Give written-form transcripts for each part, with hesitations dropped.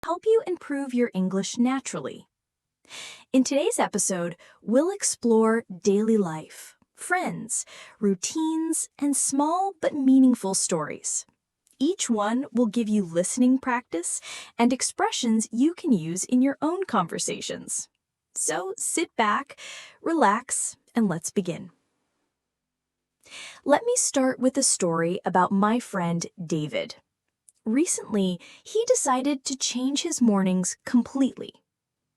help you improve your English naturally. In today's episode, we'll explore daily life, friends, routines, and small but meaningful stories. Each one will give you listening practice and expressions you can use in your own conversations. So sit back, relax, and let's begin. Let me start with a story about my friend David. Recently, he decided to change his mornings completely.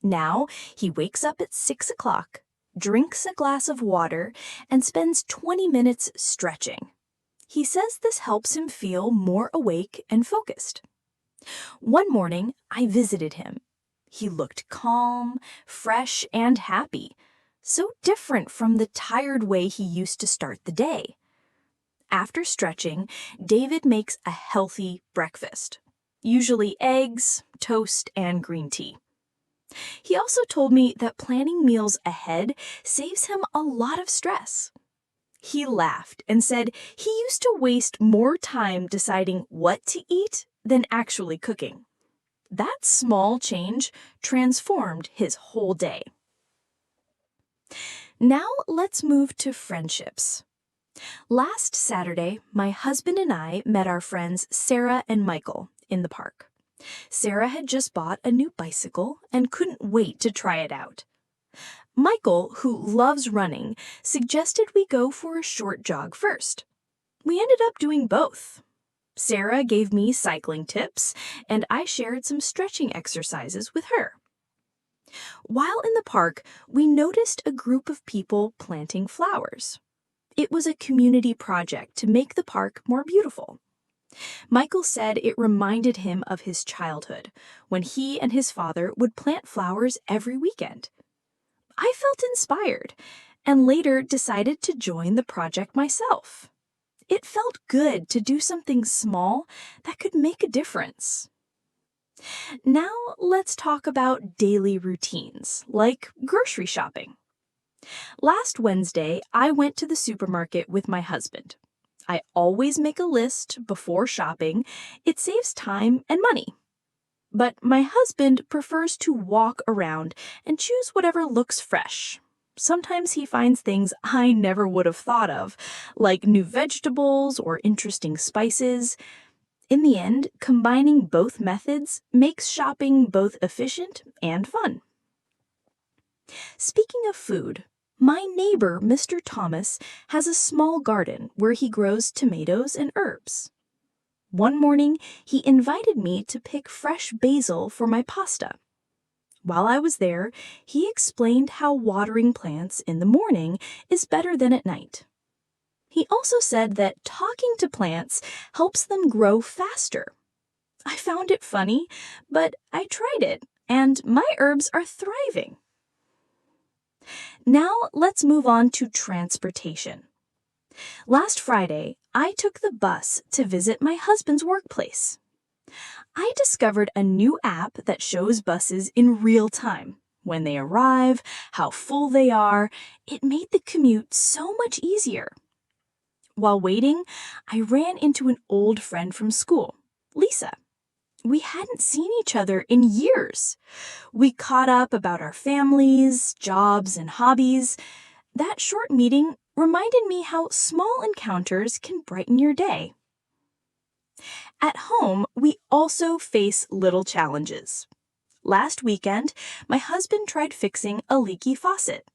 Now, he wakes up at 6 o'clock, drinks a glass of water, and spends 20 minutes stretching. He says this helps him feel more awake and focused. One morning, I visited him. He looked calm, fresh, and happy, so different from the tired way he used to start the day. After stretching, David makes a healthy breakfast, usually eggs, toast, and green tea. He also told me that planning meals ahead saves him a lot of stress. He laughed and said he used to waste more time deciding what to eat than actually cooking. That small change transformed his whole day. Now let's move to friendships. Last Saturday, my husband and I met our friends Sarah and Michael in the park. Sarah had just bought a new bicycle and couldn't wait to try it out. Michael, who loves running, suggested we go for a short jog first. We ended up doing both. Sarah gave me cycling tips, and I shared some stretching exercises with her. While in the park, we noticed a group of people planting flowers. It was a community project to make the park more beautiful. Michael said it reminded him of his childhood, when he and his father would plant flowers every weekend. I felt inspired, and later decided to join the project myself. It felt good to do something small that could make a difference. Now let's talk about daily routines, like grocery shopping. Last Wednesday, I went to the supermarket with my husband. I always make a list before shopping. It saves time and money. But my husband prefers to walk around and choose whatever looks fresh. Sometimes he finds things I never would have thought of, like new vegetables or interesting spices. In the end, combining both methods makes shopping both efficient and fun. Speaking of food, my neighbor, Mr. Thomas, has a small garden where he grows tomatoes and herbs. One morning, he invited me to pick fresh basil for my pasta. While I was there, he explained how watering plants in the morning is better than at night. He also said that talking to plants helps them grow faster. I found it funny, but I tried it, and my herbs are thriving. Now let's move on to transportation. Last Friday, I took the bus to visit my husband's workplace. I discovered a new app that shows buses in real time. When they arrive, how full they are. It made the commute so much easier. While waiting, I ran into an old friend from school, Lisa. We hadn't seen each other in years. We caught up about our families, jobs, and hobbies. That short meeting reminded me how small encounters can brighten your day. At home, we also face little challenges. Last weekend, my husband tried fixing a leaky faucet.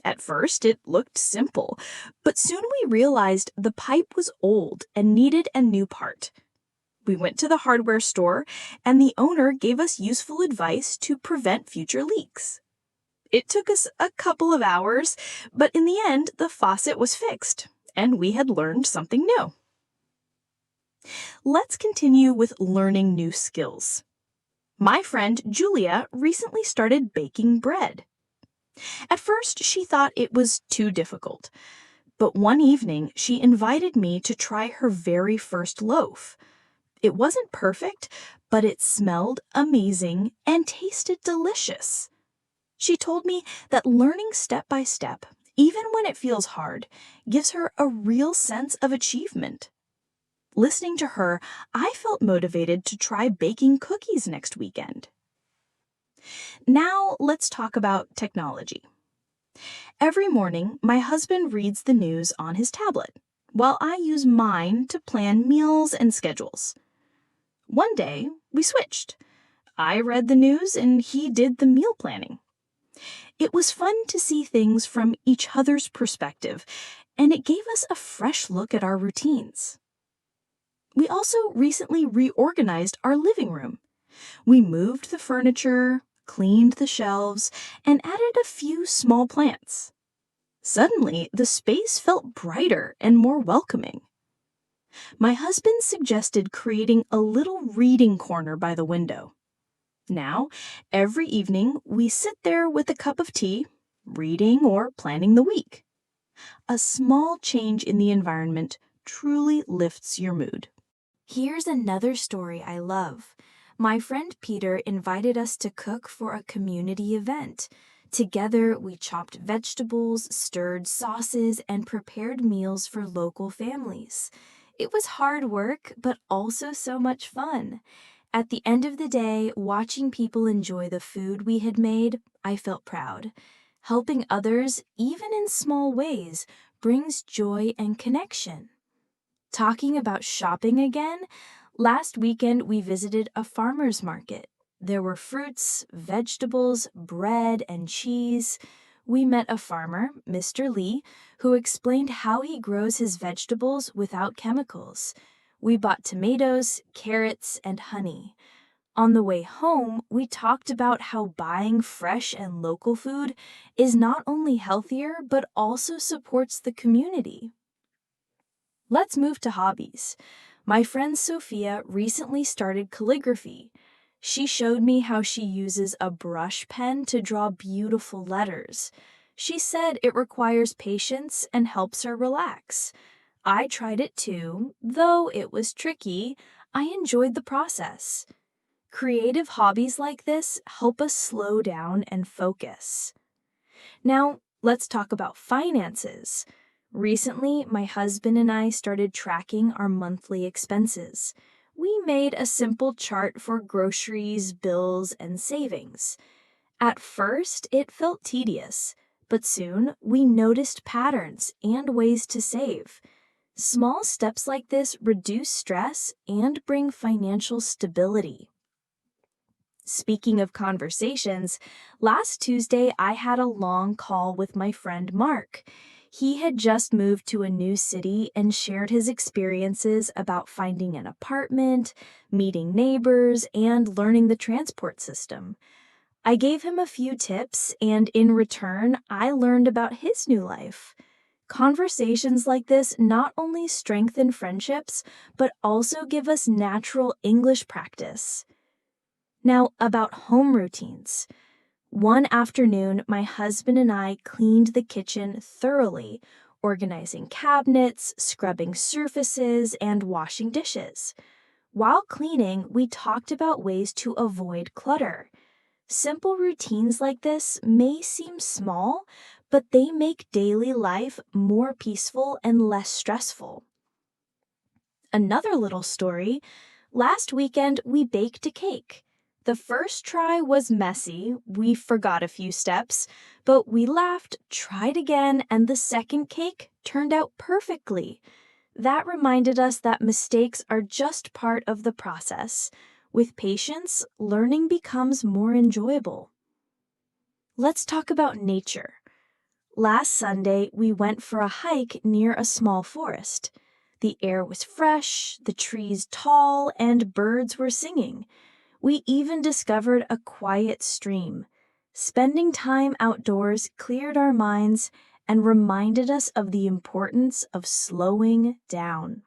At first, it looked simple, but soon we realized the pipe was old and needed a new part. We went to the hardware store, and the owner gave us useful advice to prevent future leaks. It took us a couple of hours, but in the end, the faucet was fixed, and we had learned something new. Let's continue with learning new skills. My friend Julia recently started baking bread. At first, she thought it was too difficult, but one evening she invited me to try her very first loaf. It wasn't perfect, but it smelled amazing and tasted delicious. She told me that learning step by step, even when it feels hard, gives her a real sense of achievement. Listening to her, I felt motivated to try baking cookies next weekend. Now, let's talk about technology. Every morning, my husband reads the news on his tablet, while I use mine to plan meals and schedules. One day, we switched. I read the news and he did the meal planning. It was fun to see things from each other's perspective, and it gave us a fresh look at our routines. We also recently reorganized our living room. We moved the furniture, cleaned the shelves, and added a few small plants. Suddenly, the space felt brighter and more welcoming. My husband suggested creating a little reading corner by the window. Now, every evening, we sit there with a cup of tea, reading or planning the week. A small change in the environment truly lifts your mood. Here's another story I love. My friend Peter invited us to cook for a community event. Together, we chopped vegetables, stirred sauces, and prepared meals for local families. It was hard work, but also so much fun. At the end of the day, watching people enjoy the food we had made, I felt proud. Helping others, even in small ways, brings joy and connection. Talking about shopping again, last weekend we visited a farmer's market. There were fruits, vegetables, bread, and cheese. We met a farmer, Mr. Lee, who explained how he grows his vegetables without chemicals. We bought tomatoes, carrots, and honey. On the way home, we talked about how buying fresh and local food is not only healthier, but also supports the community. Let's move to hobbies. My friend Sophia recently started calligraphy. She showed me how she uses a brush pen to draw beautiful letters. She said it requires patience and helps her relax. I tried it too, though it was tricky. I enjoyed the process. Creative hobbies like this help us slow down and focus. Now, let's talk about finances. Recently, my husband and I started tracking our monthly expenses. We made a simple chart for groceries, bills, and savings. At first, it felt tedious, but soon we noticed patterns and ways to save. Small steps like this reduce stress and bring financial stability. Speaking of conversations, last Tuesday I had a long call with my friend Mark. He had just moved to a new city and shared his experiences about finding an apartment, meeting neighbors, and learning the transport system. I gave him a few tips, and in return, I learned about his new life. Conversations like this not only strengthen friendships, but also give us natural English practice. Now, about home routines. One afternoon, my husband and I cleaned the kitchen thoroughly, organizing cabinets, scrubbing surfaces, and washing dishes. While cleaning, we talked about ways to avoid clutter. Simple routines like this may seem small, but they make daily life more peaceful and less stressful. Another little story. Last weekend, we baked a cake. The first try was messy. We forgot a few steps, but we laughed, tried again, and the second cake turned out perfectly. That reminded us that mistakes are just part of the process. With patience, learning becomes more enjoyable. Let's talk about nature. Last Sunday, we went for a hike near a small forest. The air was fresh, the trees tall, and birds were singing. We even discovered a quiet stream. Spending time outdoors cleared our minds and reminded us of the importance of slowing down.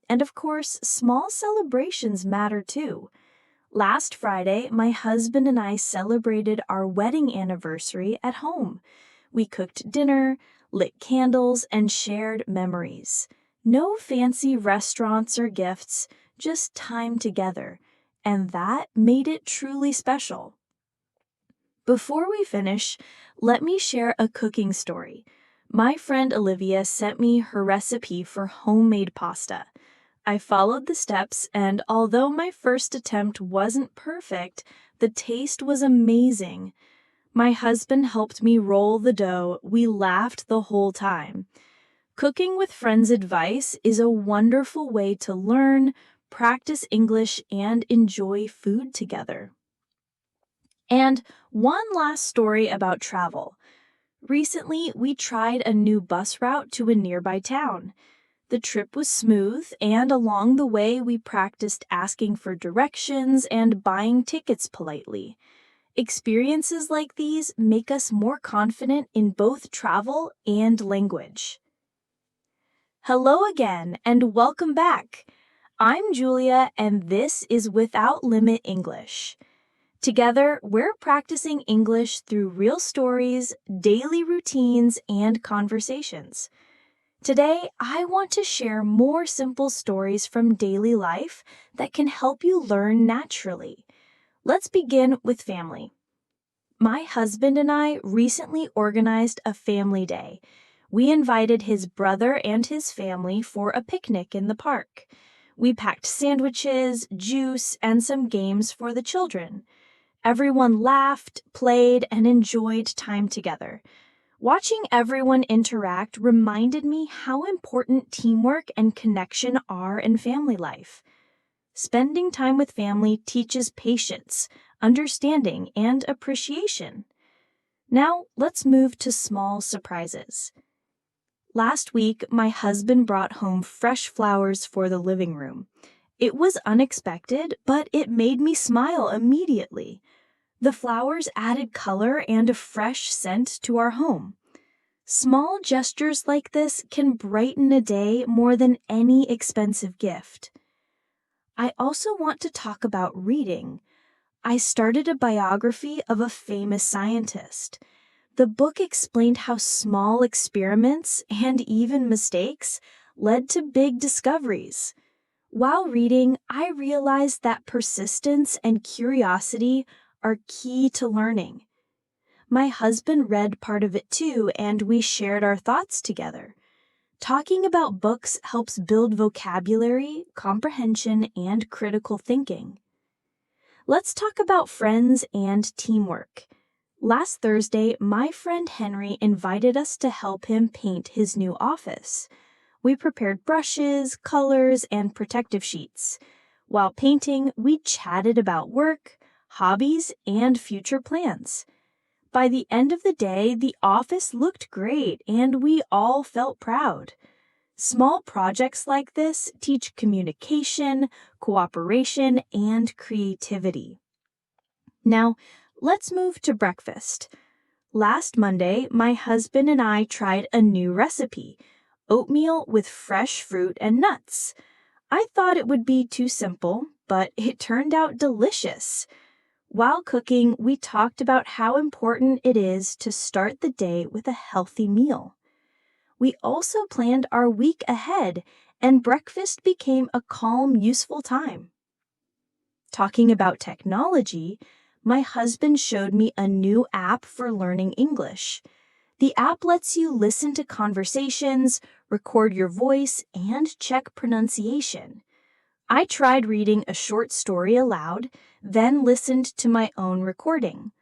And of course, small celebrations matter too. Last Friday, my husband and I celebrated our wedding anniversary at home. We cooked dinner, lit candles, and shared memories. No fancy restaurants or gifts, just time together. And that made it truly special. Before we finish, let me share a cooking story. My friend Olivia sent me her recipe for homemade pasta. I followed the steps, and although my first attempt wasn't perfect, the taste was amazing. My husband helped me roll the dough. We laughed the whole time. Cooking with friends' advice is a wonderful way to learn, practice English, and enjoy food together. And one last story about travel. Recently, we tried a new bus route to a nearby town. The trip was smooth, and along the way, we practiced asking for directions and buying tickets politely. Experiences like these make us more confident in both travel and language. Hello again, and welcome back. I'm Julia, and this is Without Limit English. Together, we're practicing English through real stories, daily routines, and conversations. Today, I want to share more simple stories from daily life that can help you learn naturally. Let's begin with family. My husband and I recently organized a family day. We invited his brother and his family for a picnic in the park. We packed sandwiches, juice, and some games for the children. Everyone laughed, played, and enjoyed time together. Watching everyone interact reminded me how important teamwork and connection are in family life. Spending time with family teaches patience, understanding, and appreciation. Now, let's move to small surprises. Last week, my husband brought home fresh flowers for the living room. It was unexpected, but it made me smile immediately. The flowers added color and a fresh scent to our home. Small gestures like this can brighten a day more than any expensive gift. I also want to talk about reading. I started a biography of a famous scientist. The book explained how small experiments and even mistakes led to big discoveries. While reading, I realized that persistence and curiosity are key to learning. My husband read part of it too, and we shared our thoughts together. Talking about books helps build vocabulary, comprehension, and critical thinking. Let's talk about friends and teamwork. Last Thursday, my friend Henry invited us to help him paint his new office. We prepared brushes, colors, and protective sheets. While painting, we chatted about work, hobbies, and future plans. By the end of the day, the office looked great and we all felt proud. Small projects like this teach communication, cooperation, and creativity. Now, let's move to breakfast. Last Monday, my husband and I tried a new recipe, oatmeal with fresh fruit and nuts. I thought it would be too simple, but it turned out delicious. While cooking, we talked about how important it is to start the day with a healthy meal. We also planned our week ahead, and breakfast became a calm, useful time. Talking about technology, my husband showed me a new app for learning English. The app lets you listen to conversations, record your voice, and check pronunciation. I tried reading a short story aloud, then listened to my own recording.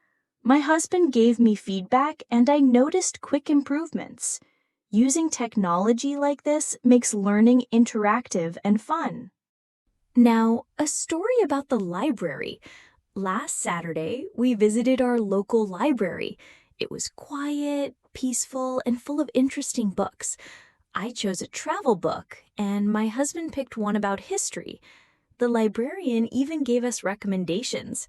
My husband gave me feedback and I noticed quick improvements. Using technology like this makes learning interactive and fun. Now, a story about the library. Last Saturday, we visited our local library. It was quiet, peaceful, and full of interesting books. I chose a travel book, and my husband picked one about history. The librarian even gave us recommendations.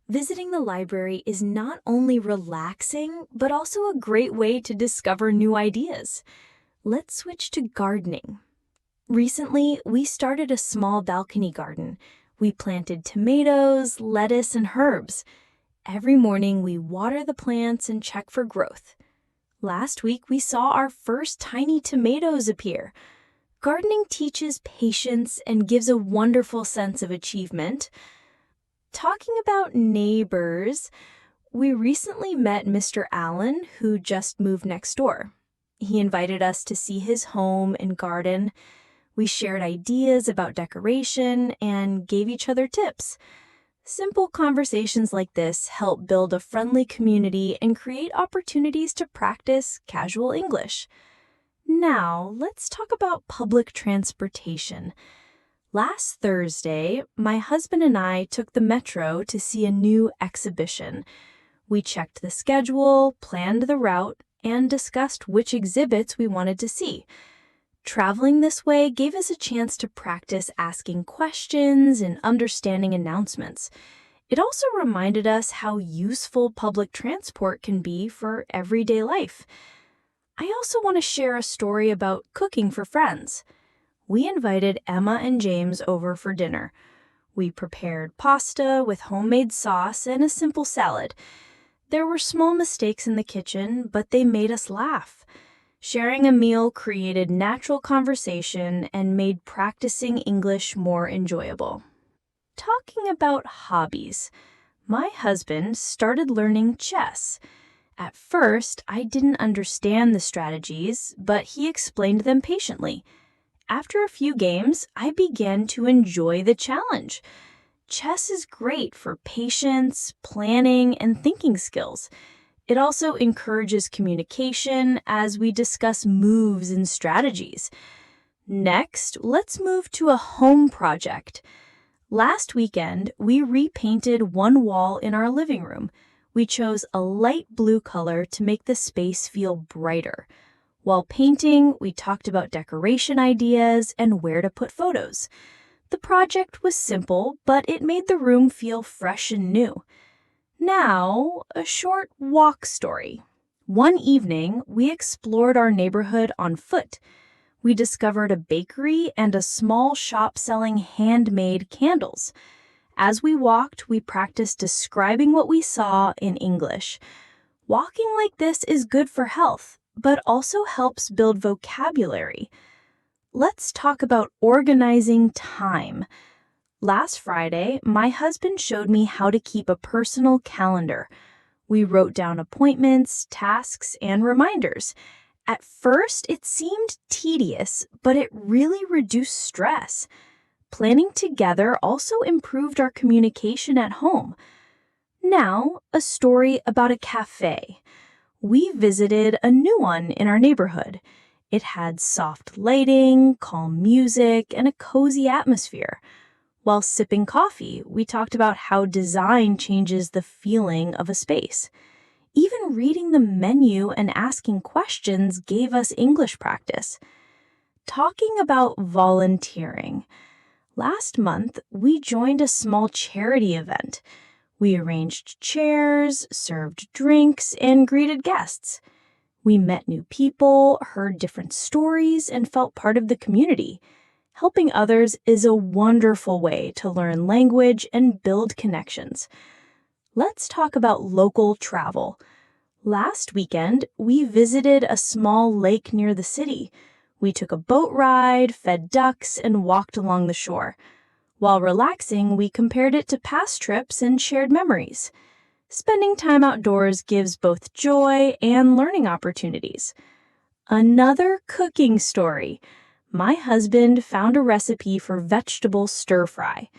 Visiting the library is not only relaxing, but also a great way to discover new ideas. Let's switch to gardening. Recently, we started a small balcony garden. We planted tomatoes, lettuce, and herbs. Every morning, we water the plants and check for growth. Last week, we saw our first tiny tomatoes appear. Gardening teaches patience and gives a wonderful sense of achievement. Talking about neighbors, we recently met Mr. Allen, who just moved next door. He invited us to see his home and garden. We shared ideas about decoration and gave each other tips. Simple conversations like this help build a friendly community and create opportunities to practice casual English. Now, let's talk about public transportation. Last Thursday, my husband and I took the metro to see a new exhibition. We checked the schedule, planned the route, and discussed which exhibits we wanted to see. Traveling this way gave us a chance to practice asking questions and understanding announcements. It also reminded us how useful public transport can be for everyday life. I also want to share a story about cooking for friends. We invited Emma and James over for dinner. We prepared pasta with homemade sauce and a simple salad. There were small mistakes in the kitchen, but they made us laugh. Sharing a meal created natural conversation and made practicing English more enjoyable. Talking about hobbies, my husband started learning chess. At first, I didn't understand the strategies, but he explained them patiently. After a few games, I began to enjoy the challenge. Chess is great for patience, planning, and thinking skills. It also encourages communication as we discuss moves and strategies. Next, let's move to a home project. Last weekend, we repainted one wall in our living room. We chose a light blue color to make the space feel brighter. While painting, we talked about decoration ideas and where to put photos. The project was simple, but it made the room feel fresh and new. Now, a short walk story. One evening, we explored our neighborhood on foot. We discovered a bakery and a small shop selling handmade candles. As we walked, we practiced describing what we saw in English. Walking like this is good for health, but also helps build vocabulary. Let's talk about organizing time. Last Friday, my husband showed me how to keep a personal calendar. We wrote down appointments, tasks, and reminders. At first, it seemed tedious, but it really reduced stress. Planning together also improved our communication at home. Now, a story about a cafe. We visited a new one in our neighborhood. It had soft lighting, calm music, and a cozy atmosphere. While sipping coffee, we talked about how design changes the feeling of a space. Even reading the menu and asking questions gave us English practice. Talking about volunteering. Last month, we joined a small charity event. We arranged chairs, served drinks, and greeted guests. We met new people, heard different stories, and felt part of the community. Helping others is a wonderful way to learn language and build connections. Let's talk about local travel. Last weekend, we visited a small lake near the city. We took a boat ride, fed ducks, and walked along the shore. While relaxing, we compared it to past trips and shared memories. Spending time outdoors gives both joy and learning opportunities. Another cooking story. My husband found a recipe for vegetable stir-fry.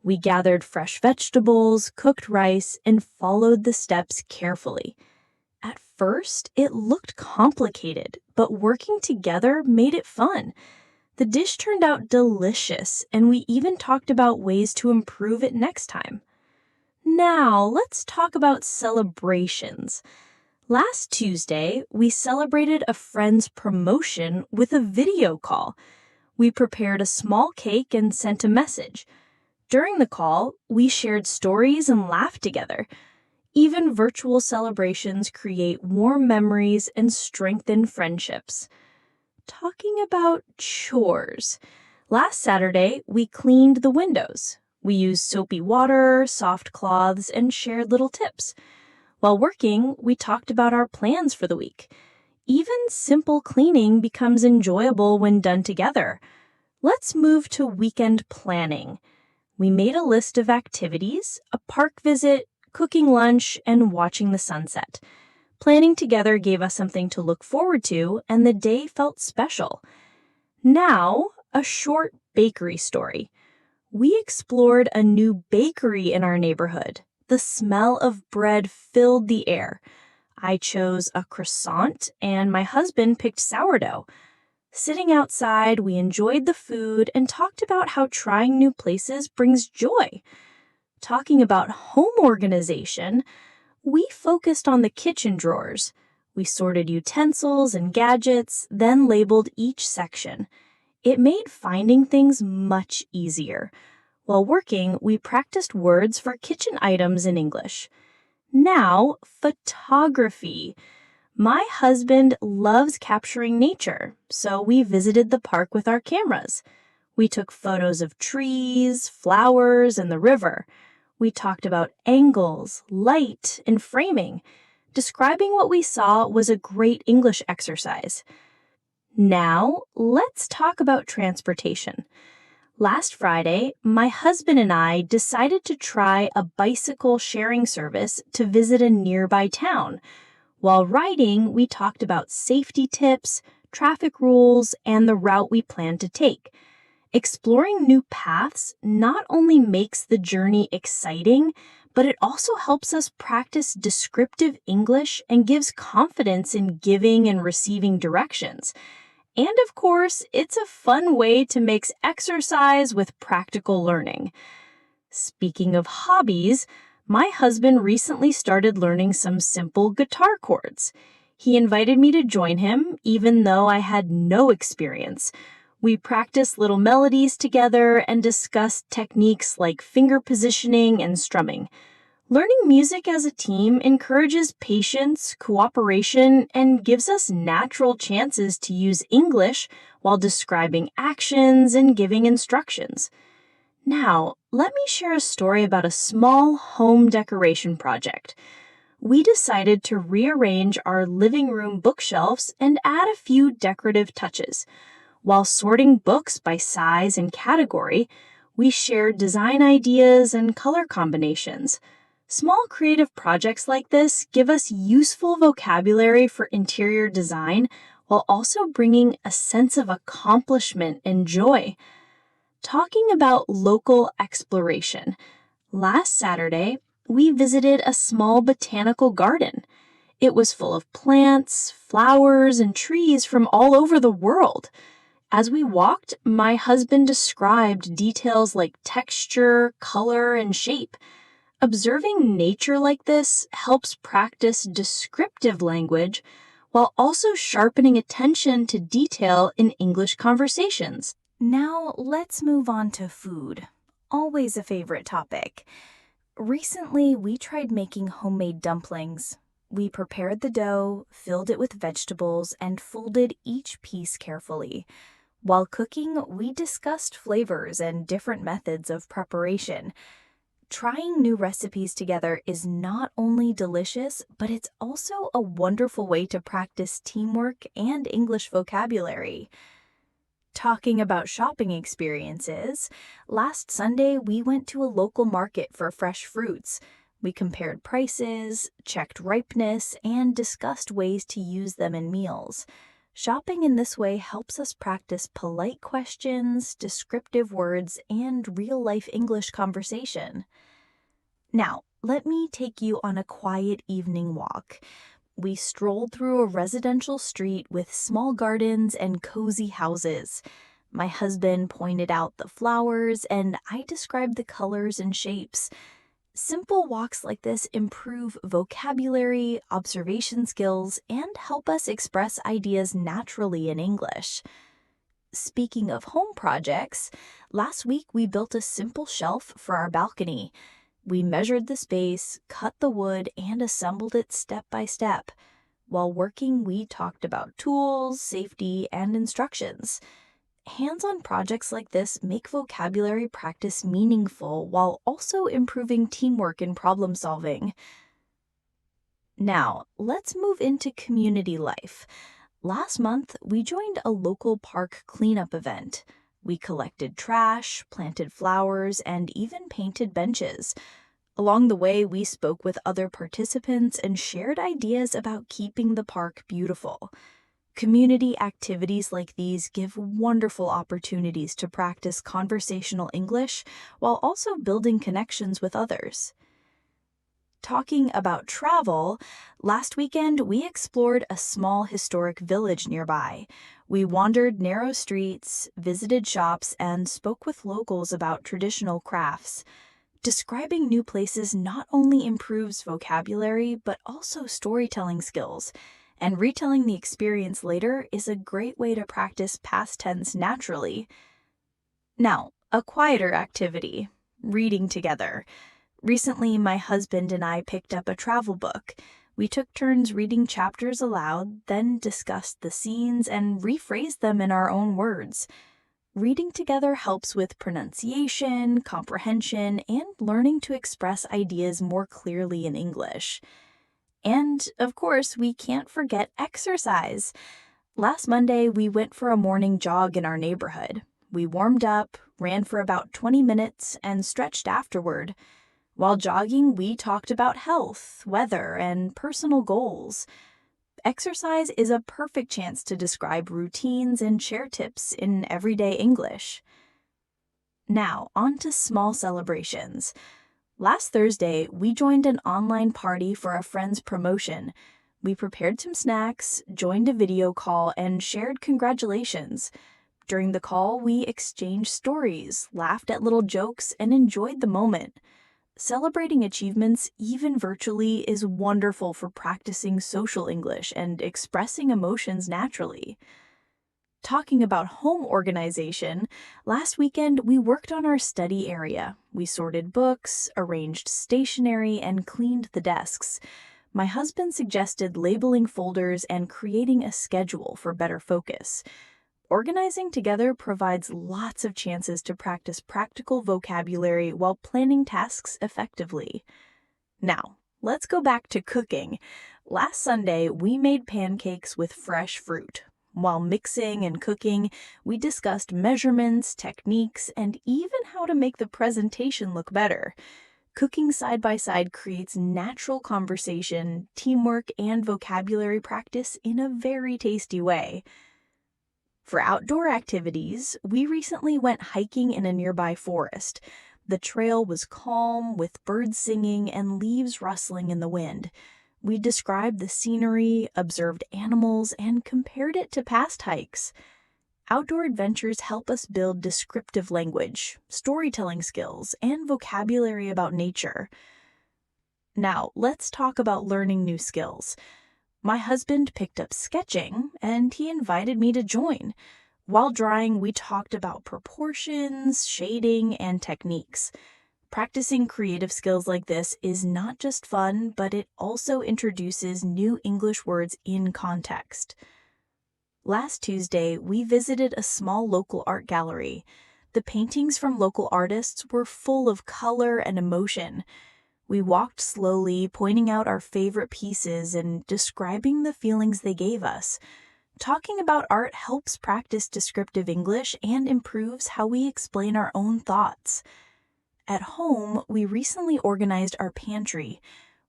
We gathered fresh vegetables, cooked rice, and followed the steps carefully. At first, it looked complicated, but working together made it fun. The dish turned out delicious, and we even talked about ways to improve it next time. Now, let's talk about celebrations. Last Tuesday, we celebrated a friend's promotion with a video call. We prepared a small cake and sent a message. During the call, we shared stories and laughed together. Even virtual celebrations create warm memories and strengthen friendships. Talking about chores. Last Saturday, we cleaned the windows. We used soapy water, soft cloths, and shared little tips. While working, we talked about our plans for the week. Even simple cleaning becomes enjoyable when done together. Let's move to weekend planning. We made a list of activities, a park visit, cooking lunch, and watching the sunset. Planning together gave us something to look forward to, and the day felt special. Now, a short bakery story. We explored a new bakery in our neighborhood. The smell of bread filled the air. I chose a croissant, and my husband picked sourdough. Sitting outside, we enjoyed the food and talked about how trying new places brings joy. Talking about home organization, we focused on the kitchen drawers. We sorted utensils and gadgets, then labeled each section. It made finding things much easier. While working, we practiced words for kitchen items in English. Now, photography. My husband loves capturing nature, so we visited the park with our cameras. We took photos of trees, flowers, and the river. We talked about angles, light, and framing. Describing what we saw was a great English exercise. Now, let's talk about transportation. Last Friday, my husband and I decided to try a bicycle sharing service to visit a nearby town. While riding, we talked about safety tips, traffic rules, and the route we plan to take. Exploring new paths not only makes the journey exciting, but it also helps us practice descriptive English and gives confidence in giving and receiving directions. And of course, it's a fun way to mix exercise with practical learning. Speaking of hobbies, my husband recently started learning some simple guitar chords. He invited me to join him, even though I had no experience. We practiced little melodies together and discussed techniques like finger positioning and strumming. Learning music as a team encourages patience, cooperation, and gives us natural chances to use English while describing actions and giving instructions. Now, let me share a story about a small home decoration project. We decided to rearrange our living room bookshelves and add a few decorative touches. While sorting books by size and category, we shared design ideas and color combinations. Small creative projects like this give us useful vocabulary for interior design while also bringing a sense of accomplishment and joy. Talking about local exploration, last Saturday, we visited a small botanical garden. It was full of plants, flowers, and trees from all over the world. As we walked, my husband described details like texture, color, and shape. Observing nature like this helps practice descriptive language while also sharpening attention to detail in English conversations. Now, let's move on to food. Always a favorite topic. Recently, we tried making homemade dumplings. We prepared the dough, filled it with vegetables, and folded each piece carefully. While cooking, we discussed flavors and different methods of preparation. Trying new recipes together is not only delicious, but it's also a wonderful way to practice teamwork and English vocabulary. Talking about shopping experiences, last Sunday we went to a local market for fresh fruits. We compared prices, checked ripeness, and discussed ways to use them in meals. Shopping in this way helps us practice polite questions, descriptive words, and real-life English conversation. Now, let me take you on a quiet evening walk. We strolled through a residential street with small gardens and cozy houses. My husband pointed out the flowers, and I described the colors and shapes. Simple walks like this improve vocabulary, observation skills, and help us express ideas naturally in English. Speaking of home projects, last week we built a simple shelf for our balcony. We measured the space, cut the wood, and assembled it step by step. While working, we talked about tools, safety, and instructions. Hands-on projects like this make vocabulary practice meaningful while also improving teamwork and problem solving. Now, let's move into community life. Last month, we joined a local park cleanup event. We collected trash, planted flowers, and even painted benches. Along the way, we spoke with other participants and shared ideas about keeping the park beautiful. Community activities like these give wonderful opportunities to practice conversational English while also building connections with others. Talking about travel, last weekend we explored a small historic village nearby. We wandered narrow streets, visited shops, and spoke with locals about traditional crafts. Describing new places not only improves vocabulary, but also storytelling skills. And retelling the experience later is a great way to practice past tense naturally. Now, a quieter activity, reading together. Recently, my husband and I picked up a travel book. We took turns reading chapters aloud, then discussed the scenes and rephrased them in our own words. Reading together helps with pronunciation, comprehension, and learning to express ideas more clearly in English. And, of course, we can't forget exercise. Last Monday, we went for a morning jog in our neighborhood. We warmed up, ran for about 20 minutes, and stretched afterward. While jogging, we talked about health, weather, and personal goals. Exercise is a perfect chance to describe routines and share tips in everyday English. Now, on to small celebrations. Last Thursday, we joined an online party for a friend's promotion. We prepared some snacks, joined a video call, and shared congratulations. During the call, we exchanged stories, laughed at little jokes, and enjoyed the moment. Celebrating achievements, even virtually, is wonderful for practicing social English and expressing emotions naturally. Talking about home organization, last weekend we worked on our study area. We sorted books, arranged stationery, and cleaned the desks. My husband suggested labeling folders and creating a schedule for better focus. Organizing together provides lots of chances to practice practical vocabulary while planning tasks effectively. Now, let's go back to cooking. Last Sunday, we made pancakes with fresh fruit. While mixing and cooking, we discussed measurements, techniques, and even how to make the presentation look better. Cooking side by side creates natural conversation, teamwork, and vocabulary practice in a very tasty way. For outdoor activities, we recently went hiking in a nearby forest. The trail was calm, with birds singing and leaves rustling in the wind. We described the scenery, observed animals, and compared it to past hikes. Outdoor adventures help us build descriptive language, storytelling skills, and vocabulary about nature. Now, let's talk about learning new skills. My husband picked up sketching, and he invited me to join. While drawing, we talked about proportions, shading, and techniques. Practicing creative skills like this is not just fun, but it also introduces new English words in context. Last Tuesday, we visited a small local art gallery. The paintings from local artists were full of color and emotion. We walked slowly, pointing out our favorite pieces and describing the feelings they gave us. Talking about art helps practice descriptive English and improves how we explain our own thoughts. At home, we recently organized our pantry.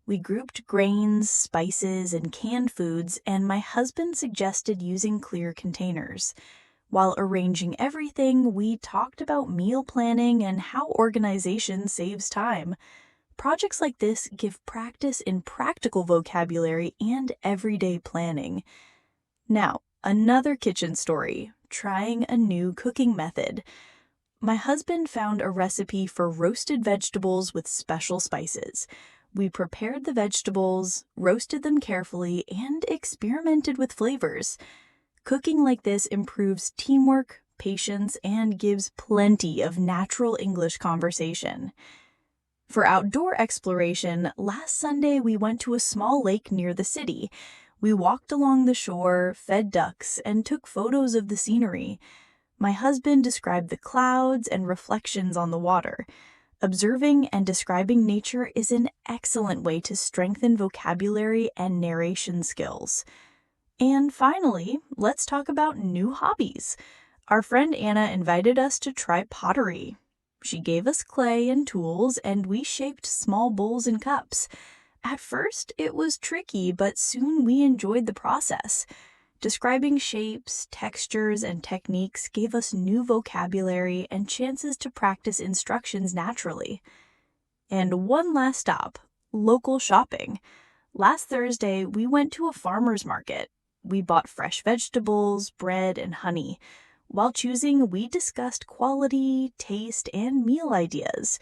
We grouped grains, spices, and canned foods, and my husband suggested using clear containers. While arranging everything, we talked about meal planning and how organization saves time. Projects like this give practice in practical vocabulary and everyday planning. Now, another kitchen story, trying a new cooking method. My husband found a recipe for roasted vegetables with special spices. We prepared the vegetables, roasted them carefully, and experimented with flavors. Cooking like this improves teamwork, patience, and gives plenty of natural English conversation. For outdoor exploration, last Sunday we went to a small lake near the city. We walked along the shore, fed ducks, and took photos of the scenery. My husband described the clouds and reflections on the water. Observing and describing nature is an excellent way to strengthen vocabulary and narration skills. And finally, let's talk about new hobbies. Our friend Anna invited us to try pottery. She gave us clay and tools, and we shaped small bowls and cups. At first, it was tricky, but soon we enjoyed the process. Describing shapes, textures, and techniques gave us new vocabulary and chances to practice instructions naturally. And one last stop, local shopping. Last Thursday, we went to a farmer's market. We bought fresh vegetables, bread, and honey. While choosing, we discussed quality, taste, and meal ideas.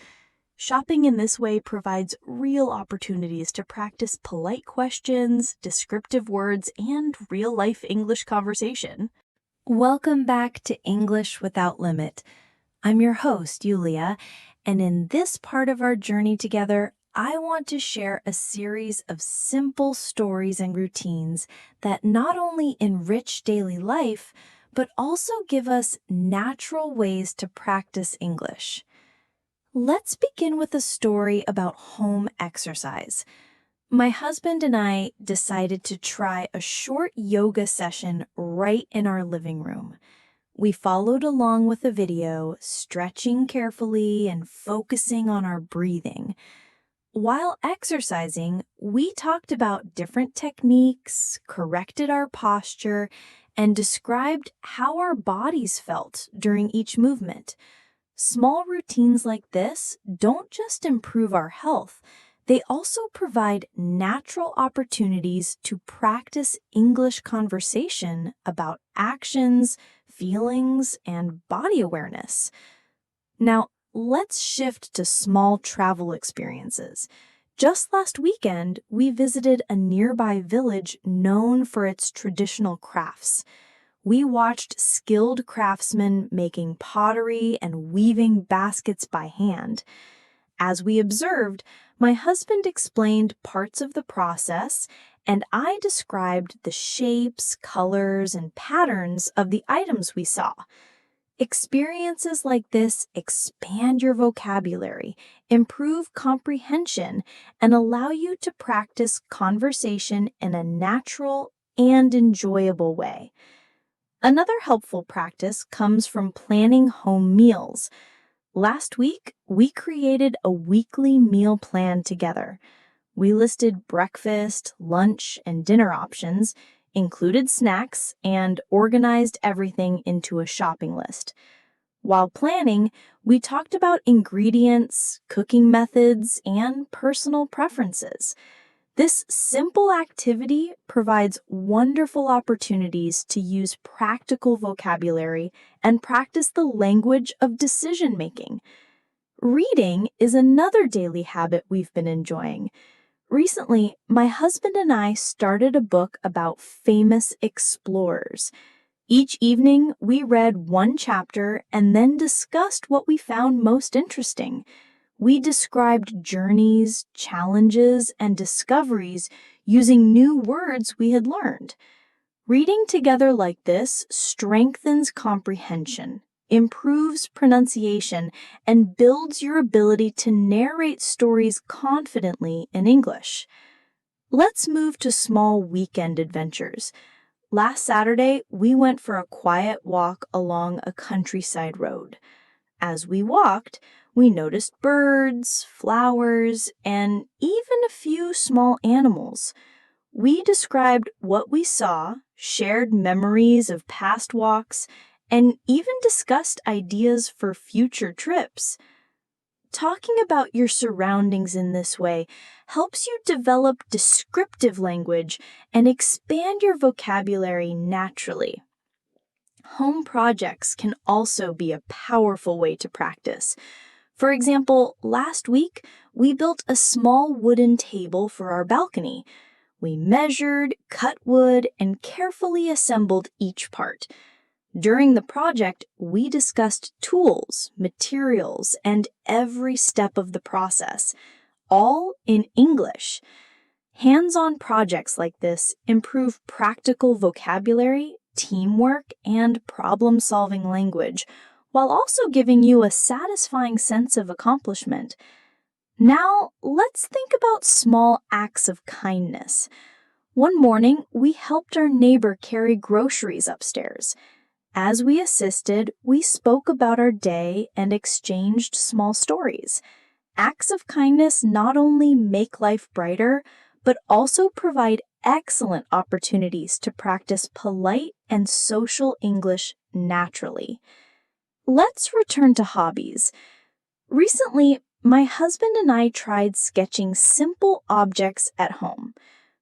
Shopping in this way provides real opportunities to practice polite questions, descriptive words, and real-life English conversation. Welcome back to English Without Limit. I'm your host, Yulia, and in this part of our journey together, I want to share a series of simple stories and routines that not only enrich daily life, but also give us natural ways to practice English. Let's begin with a story about home exercise. My husband and I decided to try a short yoga session right in our living room. We followed along with a video, stretching carefully and focusing on our breathing. While exercising, we talked about different techniques, corrected our posture, and described how our bodies felt during each movement. Small routines like this don't just improve our health, they also provide natural opportunities to practice English conversation about actions, feelings, and body awareness. Now, let's shift to small travel experiences. Just last weekend, we visited a nearby village known for its traditional crafts. We watched skilled craftsmen making pottery and weaving baskets by hand. As we observed, my husband explained parts of the process, and I described the shapes, colors, and patterns of the items we saw. Experiences like this expand your vocabulary, improve comprehension, and allow you to practice conversation in a natural and enjoyable way. Another helpful practice comes from planning home meals. Last week, we created a weekly meal plan together. We listed breakfast, lunch, and dinner options, included snacks, and organized everything into a shopping list. While planning, we talked about ingredients, cooking methods, and personal preferences. This simple activity provides wonderful opportunities to use practical vocabulary and practice the language of decision-making. Reading is another daily habit we've been enjoying. Recently, my husband and I started a book about famous explorers. Each evening, we read one chapter and then discussed what we found most interesting. We described journeys, challenges, and discoveries using new words we had learned. Reading together like this strengthens comprehension, improves pronunciation, and builds your ability to narrate stories confidently in English. Let's move to small weekend adventures. Last Saturday, we went for a quiet walk along a countryside road. As we walked, we noticed birds, flowers, and even a few small animals. We described what we saw, shared memories of past walks, and even discussed ideas for future trips. Talking about your surroundings in this way helps you develop descriptive language and expand your vocabulary naturally. Home projects can also be a powerful way to practice. For example, last week, we built a small wooden table for our balcony. We measured, cut wood, and carefully assembled each part. During the project, we discussed tools, materials, and every step of the process, all in English. Hands-on projects like this improve practical vocabulary, teamwork, and problem-solving language, while also giving you a satisfying sense of accomplishment. Now, let's think about small acts of kindness. One morning, we helped our neighbor carry groceries upstairs. As we assisted, we spoke about our day and exchanged small stories. Acts of kindness not only make life brighter, but also provide excellent opportunities to practice polite and social English naturally. Let's return to hobbies. Recently, my husband and I tried sketching simple objects at home.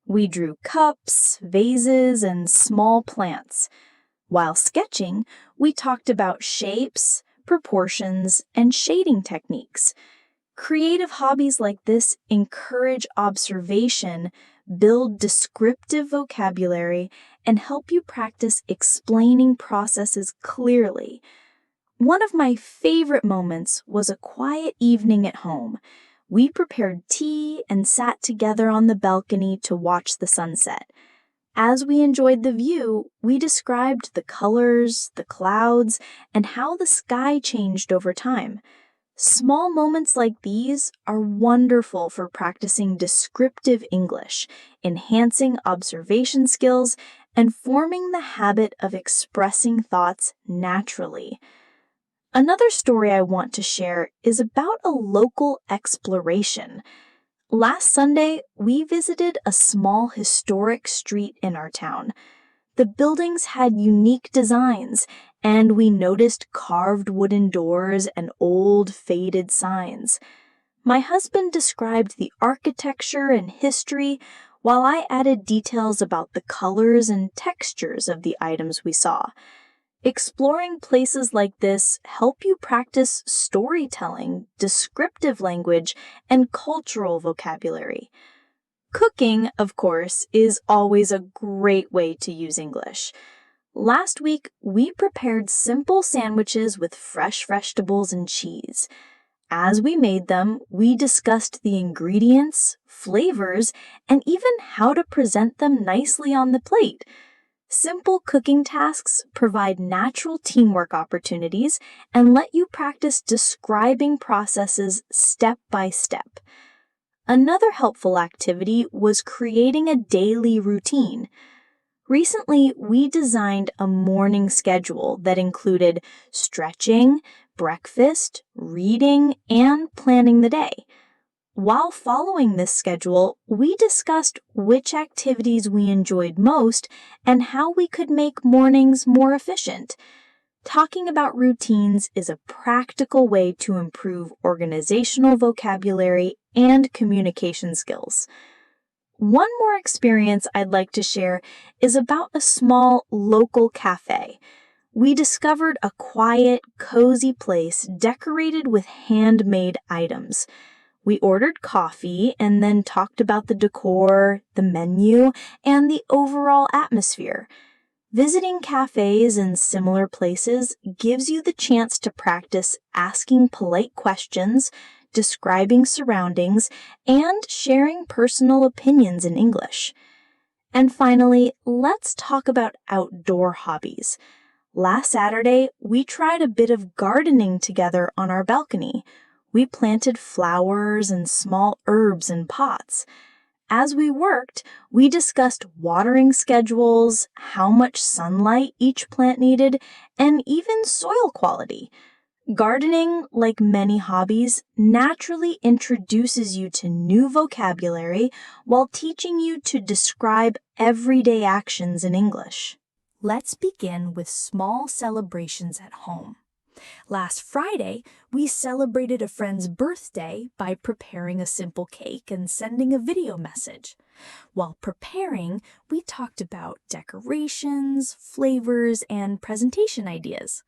We drew cups, vases, and small plants. While sketching, we talked about shapes, proportions, and shading techniques. Creative hobbies like this encourage observation, build descriptive vocabulary, and help you practice explaining processes clearly. One of my favorite moments was a quiet evening at home. We prepared tea and sat together on the balcony to watch the sunset. As we enjoyed the view, we described the colors, the clouds, and how the sky changed over time. Small moments like these are wonderful for practicing descriptive English, enhancing observation skills, and forming the habit of expressing thoughts naturally. Another story I want to share is about a local exploration. Last Sunday, we visited a small historic street in our town. The buildings had unique designs, and we noticed carved wooden doors and old, faded signs. My husband described the architecture and history, while I added details about the colors and textures of the items we saw. Exploring places like this help you practice storytelling, descriptive language, and cultural vocabulary. Cooking, of course, is always a great way to use English. Last week, we prepared simple sandwiches with fresh vegetables and cheese. As we made them, we discussed the ingredients, flavors, and even how to present them nicely on the plate. Simple cooking tasks provide natural teamwork opportunities and let you practice describing processes step by step. Another helpful activity was creating a daily routine. Recently, we designed a morning schedule that included stretching, breakfast, reading, and planning the day. While following this schedule, we discussed which activities we enjoyed most and how we could make mornings more efficient. Talking about routines is a practical way to improve organizational vocabulary and communication skills. One more experience I'd like to share is about a small local cafe. We discovered a quiet, cozy place decorated with handmade items. We ordered coffee and then talked about the decor, the menu, and the overall atmosphere. Visiting cafes and similar places gives you the chance to practice asking polite questions, describing surroundings, and sharing personal opinions in English. And finally, let's talk about outdoor hobbies. Last Saturday, we tried a bit of gardening together on our balcony. We planted flowers and small herbs in pots. As we worked, we discussed watering schedules, how much sunlight each plant needed, and even soil quality. Gardening, like many hobbies, naturally introduces you to new vocabulary while teaching you to describe everyday actions in English. Let's begin with small celebrations at home. Last Friday, we celebrated a friend's birthday by preparing a simple cake and sending a video message. While preparing, we talked about decorations, flavors, and presentation ideas.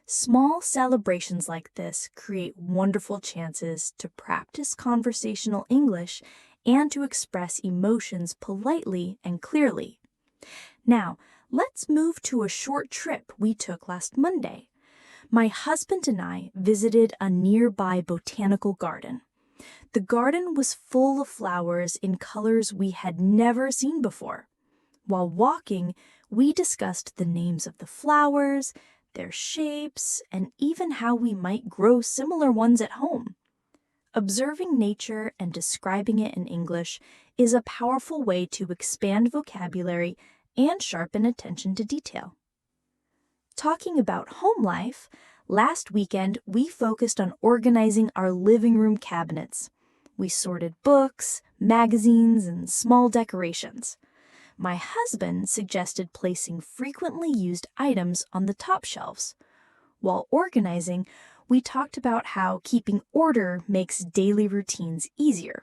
Small celebrations like this create wonderful chances to practice conversational English and to express emotions politely and clearly. Now, let's move to a short trip we took last Monday. My husband and I visited a nearby botanical garden. The garden was full of flowers in colors we had never seen before. While walking, we discussed the names of the flowers, their shapes, and even how we might grow similar ones at home. Observing nature and describing it in English is a powerful way to expand vocabulary and sharpen attention to detail. Talking about home life, last weekend we focused on organizing our living room cabinets. We sorted books, magazines, and small decorations. My husband suggested placing frequently used items on the top shelves. While organizing, we talked about how keeping order makes daily routines easier.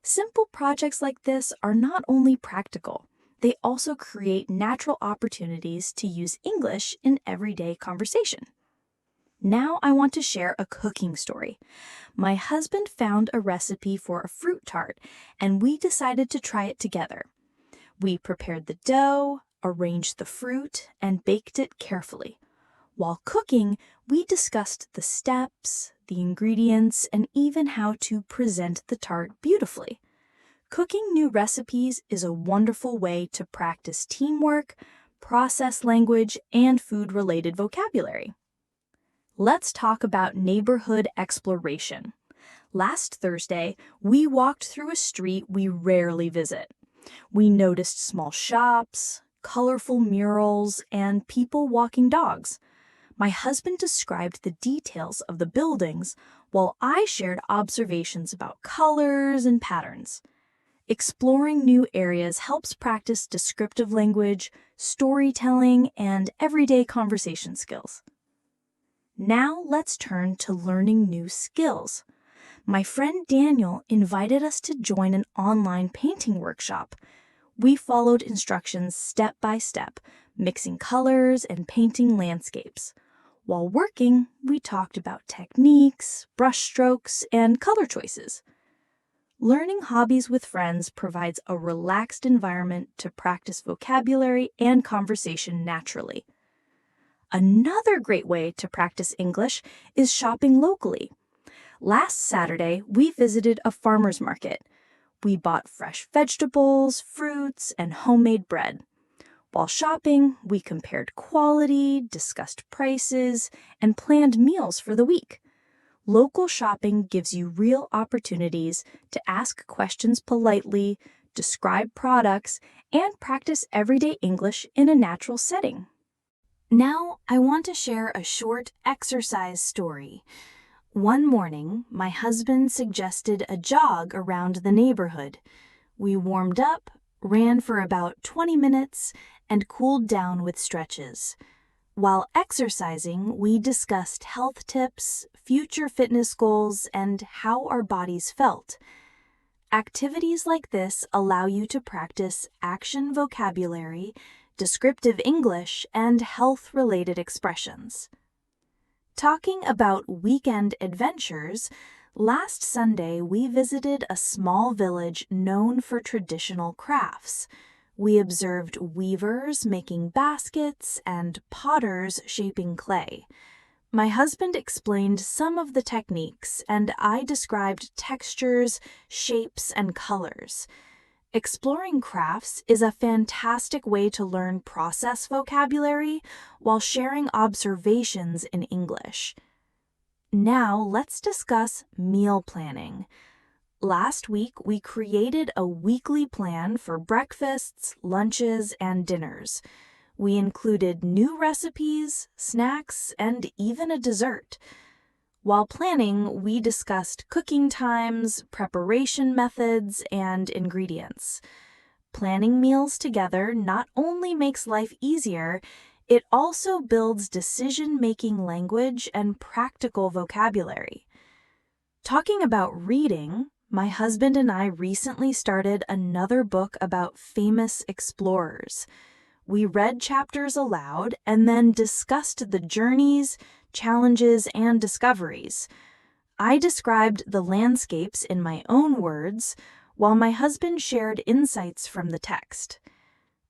Simple projects like this are not only practical, they also create natural opportunities to use English in everyday conversation. Now I want to share a cooking story. My husband found a recipe for a fruit tart, and we decided to try it together. We prepared the dough, arranged the fruit, and baked it carefully. While cooking, we discussed the steps, the ingredients, and even how to present the tart beautifully. Cooking new recipes is a wonderful way to practice teamwork, process language, and food-related vocabulary. Let's talk about neighborhood exploration. Last Thursday, we walked through a street we rarely visit. We noticed small shops, colorful murals, and people walking dogs. My husband described the details of the buildings, while I shared observations about colors and patterns. Exploring new areas helps practice descriptive language, storytelling, and everyday conversation skills. Now let's turn to learning new skills. My friend Daniel invited us to join an online painting workshop. We followed instructions step by step, mixing colors and painting landscapes. While working, we talked about techniques, brushstrokes, and color choices. Learning hobbies with friends provides a relaxed environment to practice vocabulary and conversation naturally. Another great way to practice English is shopping locally. Last Saturday, we visited a farmer's market. We bought fresh vegetables, fruits, and homemade bread. While shopping, we compared quality, discussed prices, and planned meals for the week. Local shopping gives you real opportunities to ask questions politely, describe products, and practice everyday English in a natural setting. Now, I want to share a short exercise story. One morning, my husband suggested a jog around the neighborhood. We warmed up, ran for about 20 minutes, and cooled down with stretches. While exercising, we discussed health tips, future fitness goals, and how our bodies felt. Activities like this allow you to practice action vocabulary, descriptive English, and health-related expressions. Talking about weekend adventures, last Sunday we visited a small village known for traditional crafts. We observed weavers making baskets and potters shaping clay. My husband explained some of the techniques, and I described textures, shapes, and colors. Exploring crafts is a fantastic way to learn process vocabulary while sharing observations in English. Now let's discuss meal planning. Last week, we created a weekly plan for breakfasts, lunches, and dinners. We included new recipes, snacks, and even a dessert. While planning, we discussed cooking times, preparation methods, and ingredients. Planning meals together not only makes life easier, it also builds decision-making language and practical vocabulary. Talking about reading, my husband and I recently started another book about famous explorers. We read chapters aloud and then discussed the journeys, challenges, and discoveries. I described the landscapes in my own words, while my husband shared insights from the text.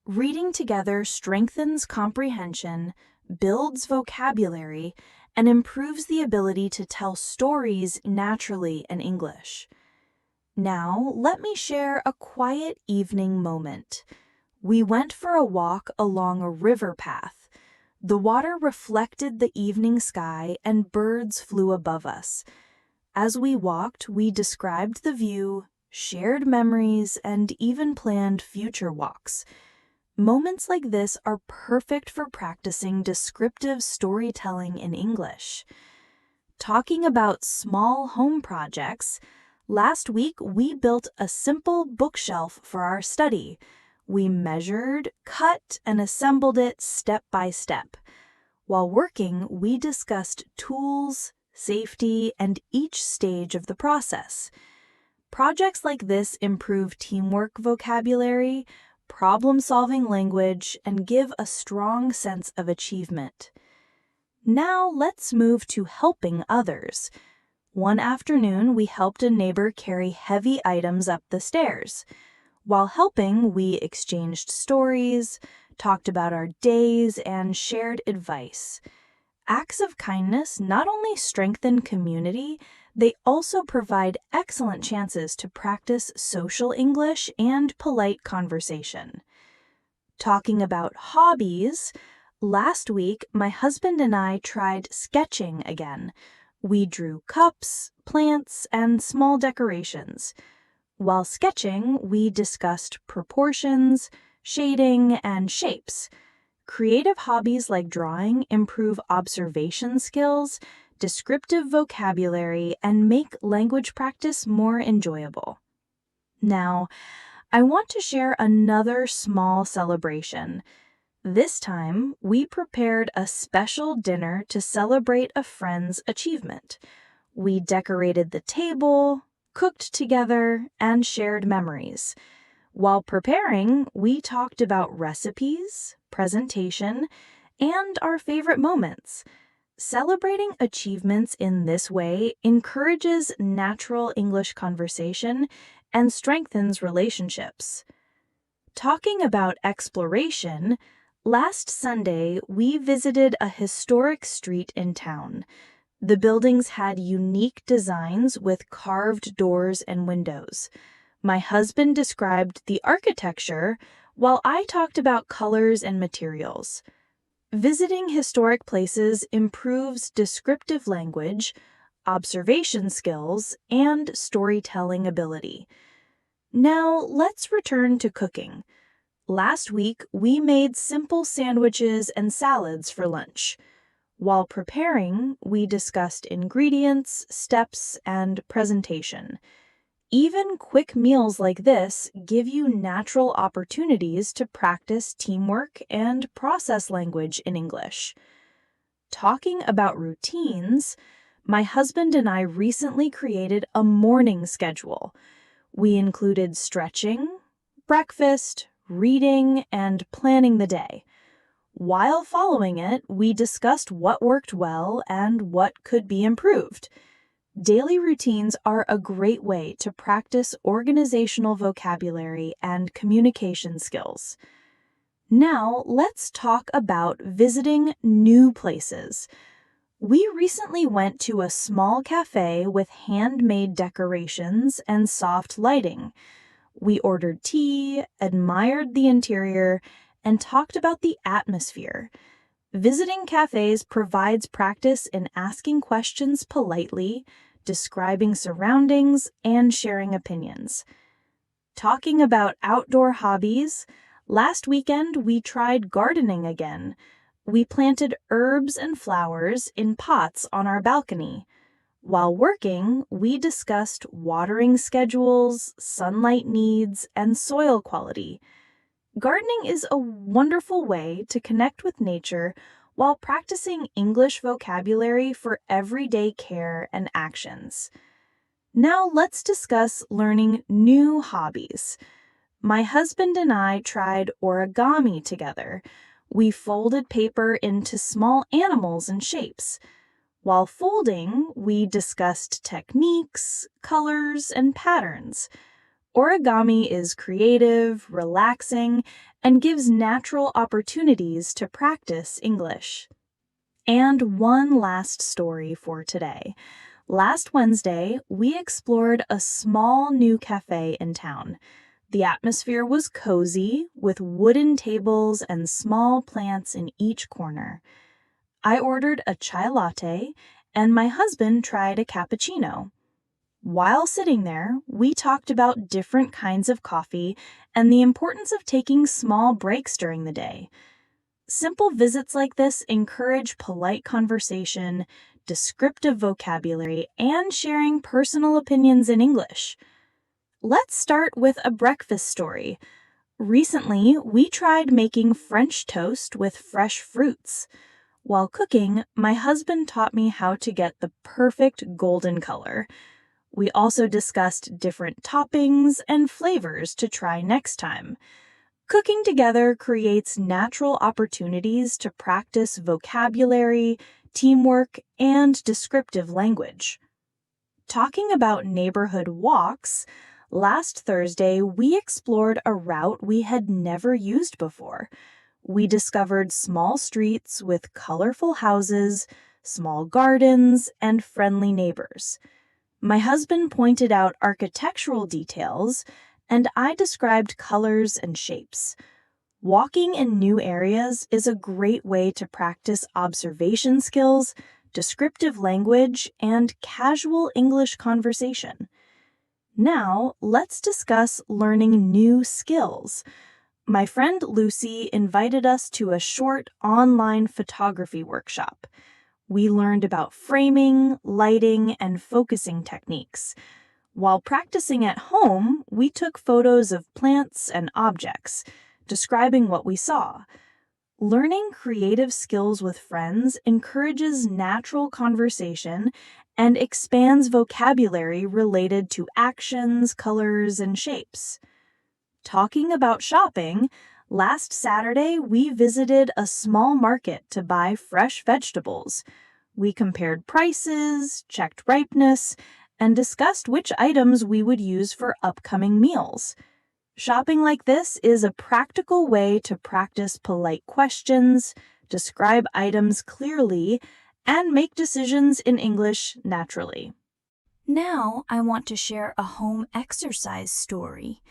Reading together strengthens comprehension, builds vocabulary, and improves the ability to tell stories naturally in English. Now, let me share a quiet evening moment. We went for a walk along a river path. The water reflected the evening sky and birds flew above us. As we walked, we described the view, shared memories, and even planned future walks. Moments like this are perfect for practicing descriptive storytelling in English. Talking about small home projects, last week we built a simple bookshelf for our study. we measured, cut, and assembled it step by step. While working, we discussed tools, safety, and each stage of the process. Projects like this improve teamwork vocabulary, problem-solving language, and give a strong sense of achievement. Now let's move to helping others. One afternoon, we helped a neighbor carry heavy items up the stairs. While helping, we exchanged stories, talked about our days, and shared advice. Acts of kindness not only strengthen community, they also provide excellent chances to practice social English and polite conversation. Talking about hobbies, last week my husband and I tried sketching again. We drew cups, plants, and small decorations. While sketching, we discussed proportions, shading, and shapes. Creative hobbies like drawing improve observation skills, descriptive vocabulary, and make language practice more enjoyable. Now, I want to share another small celebration. This time, we prepared a special dinner to celebrate a friend's achievement. We decorated the table, cooked together, and shared memories. While preparing, we talked about recipes, presentation, and our favorite moments. Celebrating achievements in this way encourages natural English conversation and strengthens relationships. Talking about exploration, last Sunday we visited a historic street in town. The buildings had unique designs with carved doors and windows. My husband described the architecture, while I talked about colors and materials. Visiting historic places improves descriptive language, observation skills, and storytelling ability. Now, let's return to cooking. Last week, we made simple sandwiches and salads for lunch. While preparing, we discussed ingredients, steps, and presentation. Even quick meals like this give you natural opportunities to practice teamwork and process language in English. Talking about routines, my husband and I recently created a morning schedule. We included stretching, breakfast, reading, and planning the day. While following it, we discussed what worked well and what could be improved. Daily routines are a great way to practice organizational vocabulary and communication skills. Now, let's talk about visiting new places. We recently went to a small cafe with handmade decorations and soft lighting. We ordered tea, admired the interior, and talked about the atmosphere. Visiting cafes provides practice in asking questions politely, describing surroundings, and sharing opinions. Talking about outdoor hobbies, last weekend we tried gardening again. We planted herbs and flowers in pots on our balcony. While working, we discussed watering schedules, sunlight needs, and soil quality. Gardening is a wonderful way to connect with nature while practicing English vocabulary for everyday care and actions. Now let's discuss learning new hobbies. My husband and I tried origami together. We folded paper into small animals and shapes. While folding, we discussed techniques, colors, and patterns. Origami is creative, relaxing, and gives natural opportunities to practice English. And one last story for today. Last Wednesday, we explored a small new cafe in town. The atmosphere was cozy, with wooden tables and small plants in each corner. I ordered a chai latte, and my husband tried a cappuccino. While sitting there, we talked about different kinds of coffee and the importance of taking small breaks during the day. Simple visits like this encourage polite conversation, descriptive vocabulary, and sharing personal opinions in English. Let's start with a breakfast story. Recently, we tried making French toast with fresh fruits. While cooking, my husband taught me how to get the perfect golden color. We also discussed different toppings and flavors to try next time. Cooking together creates natural opportunities to practice vocabulary, teamwork, and descriptive language. Talking about neighborhood walks, last Thursday we explored a route we had never used before. We discovered small streets with colorful houses, small gardens, and friendly neighbors. My husband pointed out architectural details, and I described colors and shapes. Walking in new areas is a great way to practice observation skills, descriptive language, and casual English conversation. Now, let's discuss learning new skills. My friend Lucy invited us to a short online photography workshop. We learned about framing, lighting, and focusing techniques. While practicing at home, we took photos of plants and objects, describing what we saw. Learning creative skills with friends encourages natural conversation and expands vocabulary related to actions, colors, and shapes. Talking about shopping, last Saturday we visited a small market to buy fresh vegetables. We compared prices, checked ripeness, and discussed which items we would use for upcoming meals. Shopping like this is a practical way to practice polite questions, describe items clearly, and make decisions in English naturally. Now I want to share a home exercise story.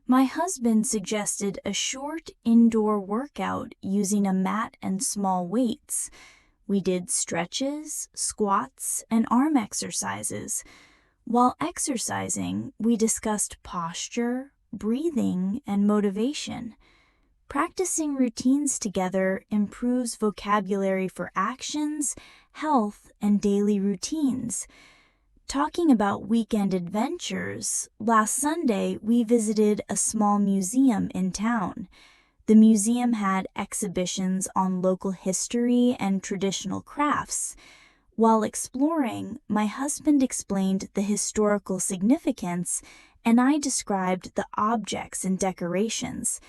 My husband suggested a short indoor workout using a mat and small weights. We did stretches, squats, and arm exercises. While exercising, we discussed posture, breathing, and motivation. Practicing routines together improves vocabulary for actions, health, and daily routines. Talking about weekend adventures, last Sunday we visited a small museum in town. The museum had exhibitions on local history and traditional crafts. While exploring, my husband explained the historical significance, and I described the objects and decorations.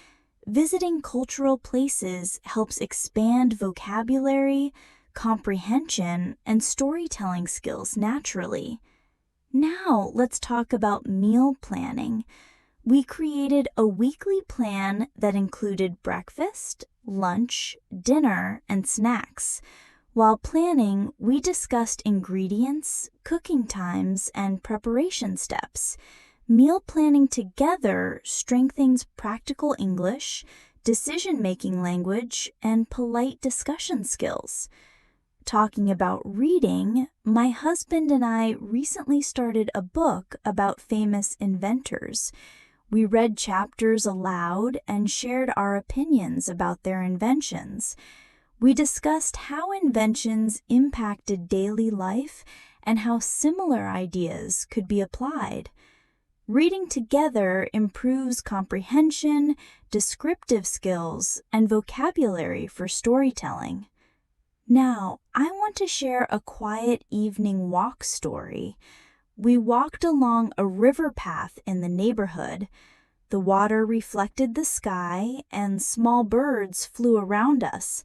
Visiting cultural places helps expand vocabulary, comprehension, and storytelling skills naturally. Now let's talk about meal planning. We created a weekly plan that included breakfast, lunch, dinner, and snacks. While planning, we discussed ingredients, cooking times, and preparation steps. Meal planning together strengthens practical English, decision-making language, and polite discussion skills. Talking about reading, my husband and I recently started a book about famous inventors. We read chapters aloud and shared our opinions about their inventions. We discussed how inventions impacted daily life and how similar ideas could be applied. Reading together improves comprehension, descriptive skills, and vocabulary for storytelling. Now, I want to share a quiet evening walk story. We walked along a river path in the neighborhood. The water reflected the sky, and small birds flew around us.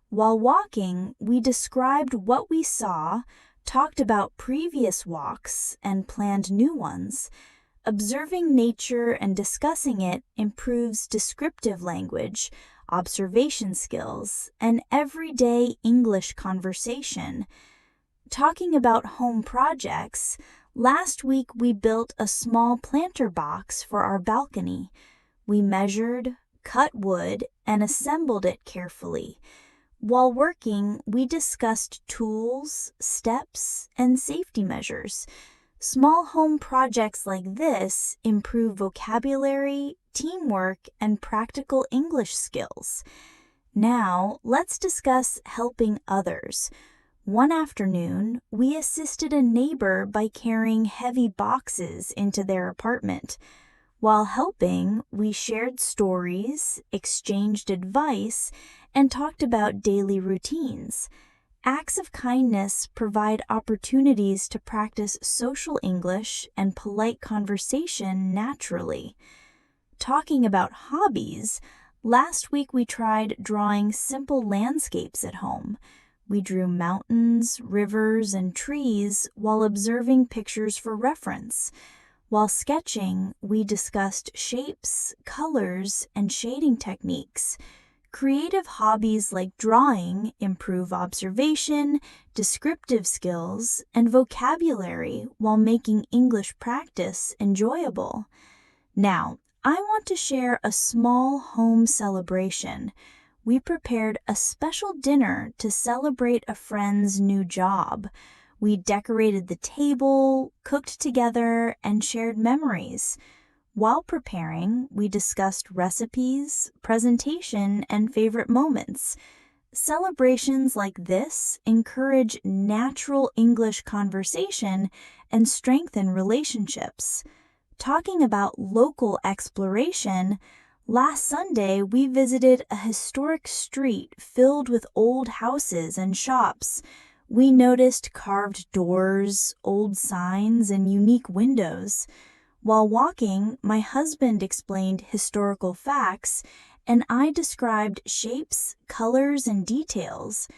While walking, we described what we saw, talked about previous walks, and planned new ones. Observing nature and discussing it improves descriptive language, observation skills, and everyday English conversation. Talking about home projects, last week we built a small planter box for our balcony. We measured, cut wood, and assembled it carefully. While working, we discussed tools, steps, and safety measures. Small home projects like this improve vocabulary, teamwork, and practical English skills. Now, let's discuss helping others. One afternoon, we assisted a neighbor by carrying heavy boxes into their apartment. While helping, we shared stories, exchanged advice, and talked about daily routines. Acts of kindness provide opportunities to practice social English and polite conversation naturally. Talking about hobbies, last week we tried drawing simple landscapes at home. We drew mountains, rivers, and trees while observing pictures for reference. While sketching, we discussed shapes, colors, and shading techniques. Creative hobbies like drawing improve observation, descriptive skills, and vocabulary while making English practice enjoyable. Now, I want to share a small home celebration. We prepared a special dinner to celebrate a friend's new job. We decorated the table, cooked together, and shared memories. While preparing, we discussed recipes, presentation, and favorite moments. Celebrations like this encourage natural English conversation and strengthen relationships. Talking about local exploration, last Sunday we visited a historic street filled with old houses and shops. We noticed carved doors, old signs, and unique windows. While walking, my husband explained historical facts, and I described shapes, colors, and details.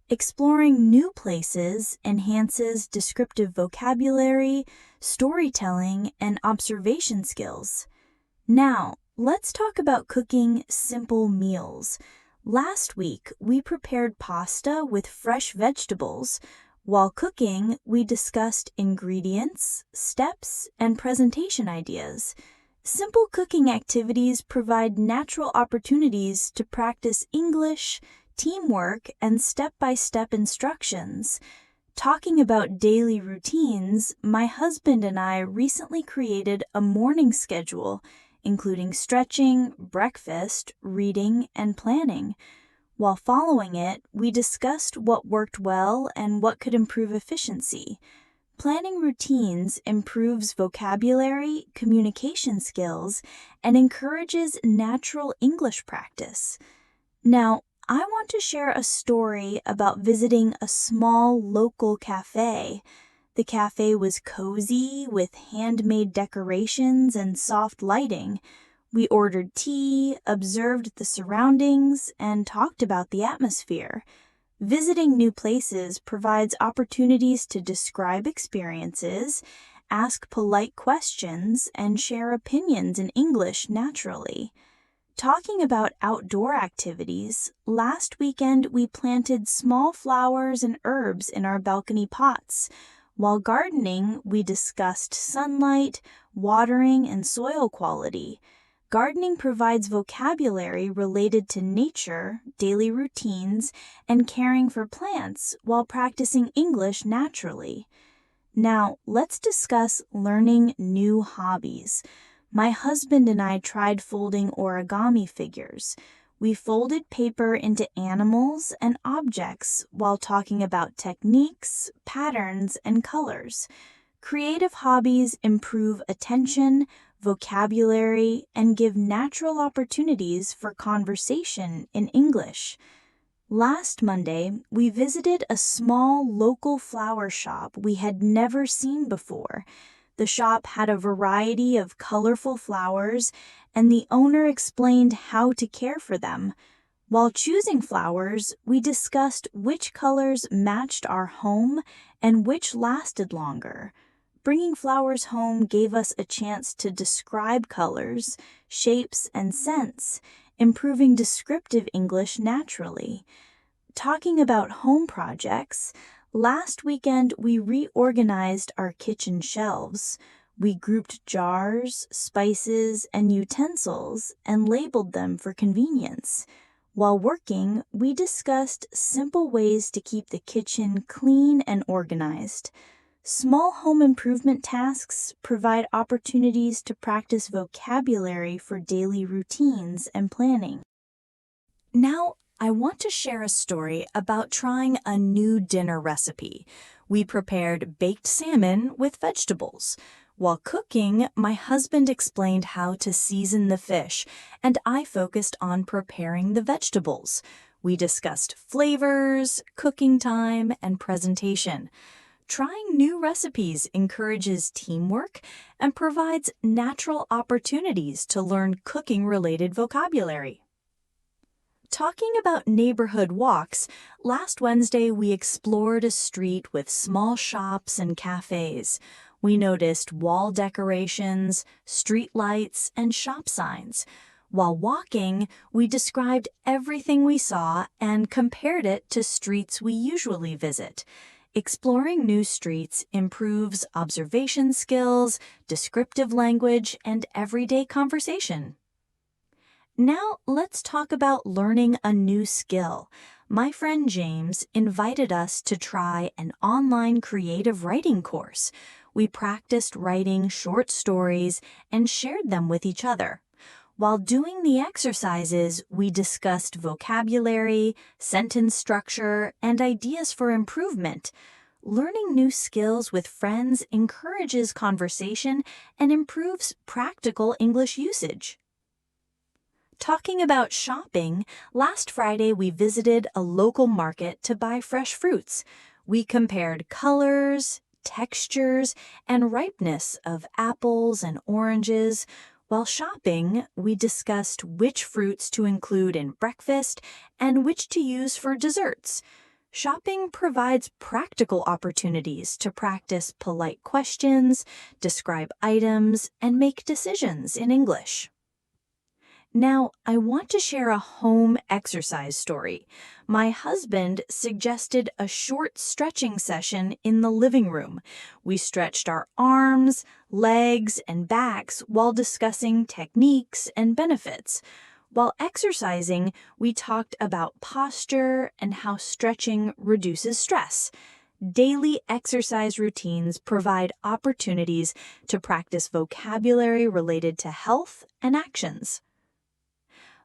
Exploring new places enhances descriptive vocabulary, storytelling, and observation skills. Now, let's talk about cooking simple meals. Last week, we prepared pasta with fresh vegetables. While cooking, we discussed ingredients, steps, and presentation ideas. Simple cooking activities provide natural opportunities to practice English, teamwork, and step-by-step instructions. Talking about daily routines, my husband and I recently created a morning schedule, including stretching, breakfast, reading, and planning. While following it, we discussed what worked well and what could improve efficiency. Planning routines improves vocabulary, communication skills, and encourages natural English practice. Now, I want to share a story about visiting a small local cafe. The cafe was cozy with handmade decorations and soft lighting. We ordered tea, observed the surroundings, and talked about the atmosphere. Visiting new places provides opportunities to describe experiences, ask polite questions, and share opinions in English naturally. Talking about outdoor activities, last weekend we planted small flowers and herbs in our balcony pots. While gardening, we discussed sunlight, watering, and soil quality. Gardening provides vocabulary related to nature, daily routines, and caring for plants while practicing English naturally. Now, let's discuss learning new hobbies. My husband and I tried folding origami figures. We folded paper into animals and objects while talking about techniques, patterns, and colors. Creative hobbies improve attention, vocabulary, and give natural opportunities for conversation in English. Last Monday, we visited a small local flower shop we had never seen before. The shop had a variety of colorful flowers, and the owner explained how to care for them. While choosing flowers, we discussed which colors matched our home and which lasted longer. Bringing flowers home gave us a chance to describe colors, shapes, and scents, improving descriptive English naturally. Talking about home projects, last weekend we reorganized our kitchen shelves. We grouped jars, spices, and utensils and labeled them for convenience. While working, we discussed simple ways to keep the kitchen clean and organized. Small home improvement tasks provide opportunities to practice vocabulary for daily routines and planning. Now, I want to share a story about trying a new dinner recipe. We prepared baked salmon with vegetables. While cooking, my husband explained how to season the fish, and I focused on preparing the vegetables. We discussed flavors, cooking time, and presentation. Trying new recipes encourages teamwork and provides natural opportunities to learn cooking-related vocabulary. Talking about neighborhood walks, last Wednesday we explored a street with small shops and cafes. We noticed wall decorations, street lights, and shop signs. While walking, we described everything we saw and compared it to streets we usually visit. Exploring new streets improves observation skills, descriptive language, and everyday conversation. Now let's talk about learning a new skill. My friend James invited us to try an online creative writing course. We practiced writing short stories and shared them with each other. While doing the exercises, we discussed vocabulary, sentence structure, and ideas for improvement. Learning new skills with friends encourages conversation and improves practical English usage. Talking about shopping, last Friday we visited a local market to buy fresh fruits. We compared colors, textures, and ripeness of apples and oranges. While shopping, we discussed which fruits to include in breakfast and which to use for desserts. Shopping provides practical opportunities to practice polite questions, describe items, and make decisions in English. Now, I want to share a home exercise story. My husband suggested a short stretching session in the living room. We stretched our arms, legs, and backs while discussing techniques and benefits. While exercising, we talked about posture and how stretching reduces stress. Daily exercise routines provide opportunities to practice vocabulary related to health and actions.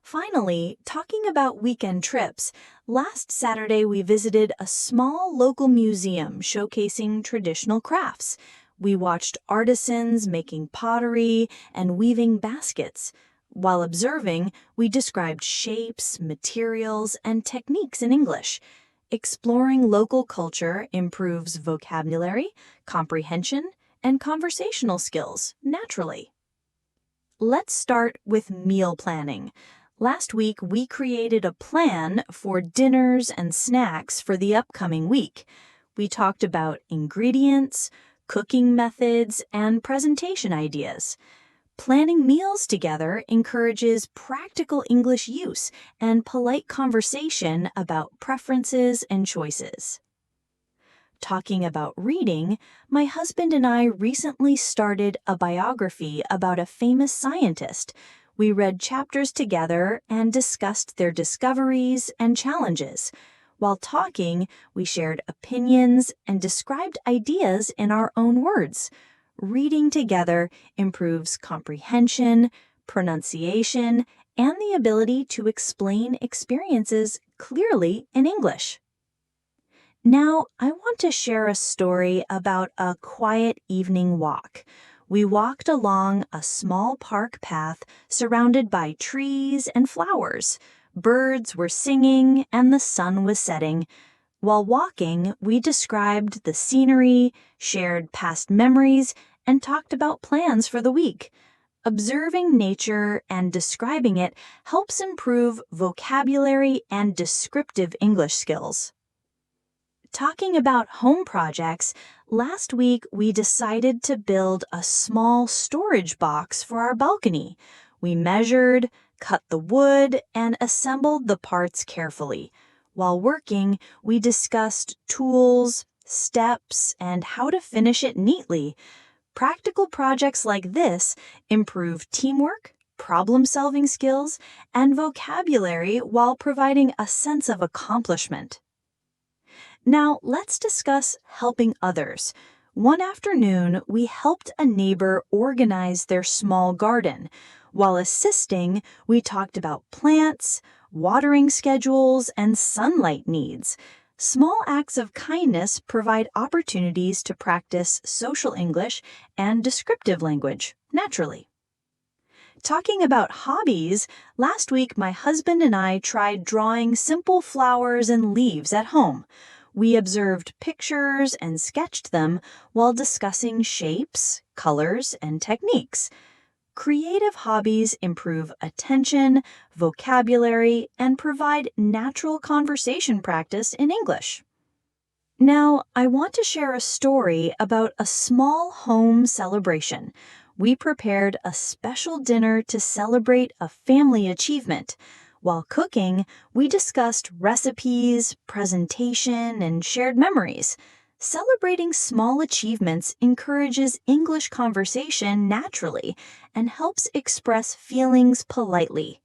Finally, talking about weekend trips, last Saturday we visited a small local museum showcasing traditional crafts. We watched artisans making pottery and weaving baskets. While observing, we described shapes, materials, and techniques in English. Exploring local culture improves vocabulary, comprehension, and conversational skills naturally. Let's start with meal planning. Last week, we created a plan for dinners and snacks for the upcoming week. We talked about ingredients, cooking methods, and presentation ideas. Planning meals together encourages practical English use and polite conversation about preferences and choices. Talking about reading, my husband and I recently started a biography about a famous scientist. We read chapters together and discussed their discoveries and challenges. While talking, we shared opinions and described ideas in our own words. Reading together improves comprehension, pronunciation, and the ability to explain experiences clearly in English. Now, I want to share a story about a quiet evening walk. We walked along a small park path surrounded by trees and flowers. Birds were singing and the sun was setting. While walking, we described the scenery, shared past memories, and talked about plans for the week. Observing nature and describing it helps improve vocabulary and descriptive English skills. Talking about home projects, last week we decided to build a small storage box for our balcony. We measured, cut the wood, and assembled the parts carefully. While working, we discussed tools, steps, and how to finish it neatly. Practical projects like this improve teamwork, problem-solving skills, and vocabulary while providing a sense of accomplishment. Now, let's discuss helping others. One afternoon, we helped a neighbor organize their small garden. While assisting, we talked about plants, watering schedules, and sunlight needs. Small acts of kindness provide opportunities to practice social English and descriptive language naturally. Talking about hobbies, last week my husband and I tried drawing simple flowers and leaves at home. We observed pictures and sketched them while discussing shapes, colors, and techniques. Creative hobbies improve attention, vocabulary, and provide natural conversation practice in English. Now, I want to share a story about a small home celebration. We prepared a special dinner to celebrate a family achievement. While cooking, we discussed recipes, presentation, and shared memories. Celebrating small achievements encourages English conversation naturally and helps express feelings politely.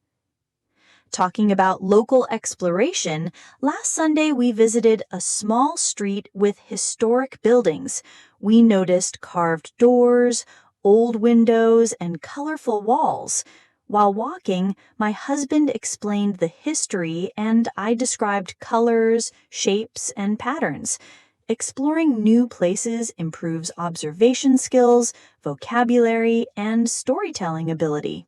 Talking about local exploration, last Sunday we visited a small street with historic buildings. We noticed carved doors, old windows, and colorful walls. While walking, my husband explained the history and I described colors, shapes, and patterns. Exploring new places improves observation skills, vocabulary, and storytelling ability.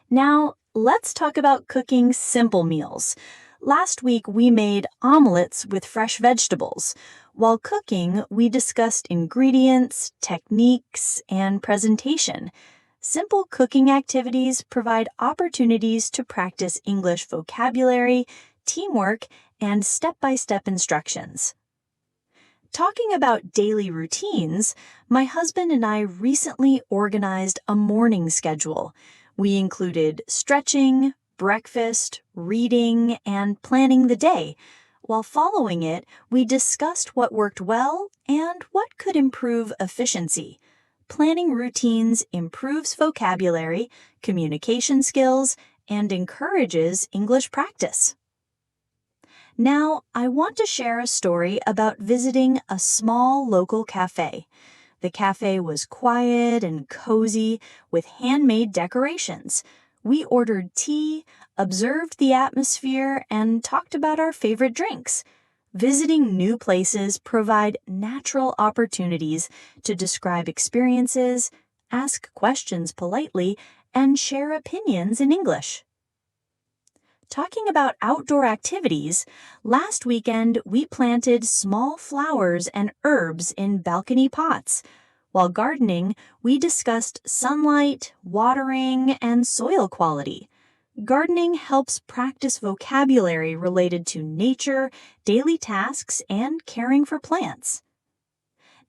Now, let's talk about cooking simple meals. Last week, we made omelets with fresh vegetables. While cooking, we discussed ingredients, techniques, and presentation. Simple cooking activities provide opportunities to practice English vocabulary, teamwork, and step-by-step instructions. Talking about daily routines, my husband and I recently organized a morning schedule. We included stretching, breakfast, reading, and planning the day. While following it, we discussed what worked well and what could improve efficiency. Planning routines improves vocabulary, communication skills, and encourages English practice. Now, I want to share a story about visiting a small local cafe. The cafe was quiet and cozy with handmade decorations. We ordered tea, observed the atmosphere, and talked about our favorite drinks. Visiting new places provide natural opportunities to describe experiences, ask questions politely, and share opinions in English. Talking about outdoor activities, last weekend we planted small flowers and herbs in balcony pots. While gardening, we discussed sunlight, watering, and soil quality. Gardening helps practice vocabulary related to nature, daily tasks, and caring for plants.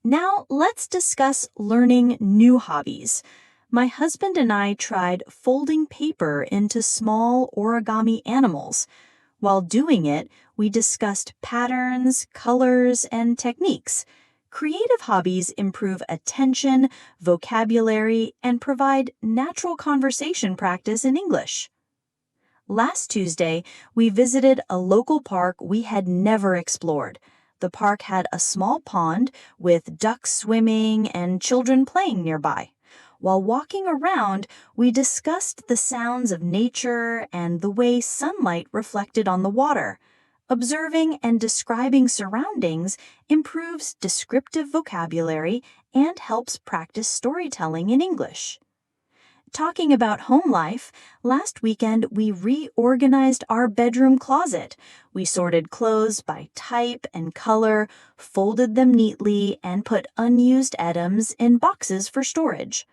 Now let's discuss learning new hobbies. My husband and I tried folding paper into small origami animals. While doing it, we discussed patterns, colors, and techniques. Creative hobbies improve attention, vocabulary, and provide natural conversation practice in English. Last Tuesday, we visited a local park we had never explored. The park had a small pond with ducks swimming and children playing nearby. While walking around, we discussed the sounds of nature and the way sunlight reflected on the water. Observing and describing surroundings improves descriptive vocabulary and helps practice storytelling in English. Talking about home life, last weekend we reorganized our bedroom closet. We sorted clothes by type and color, folded them neatly, and put unused items in boxes for storage.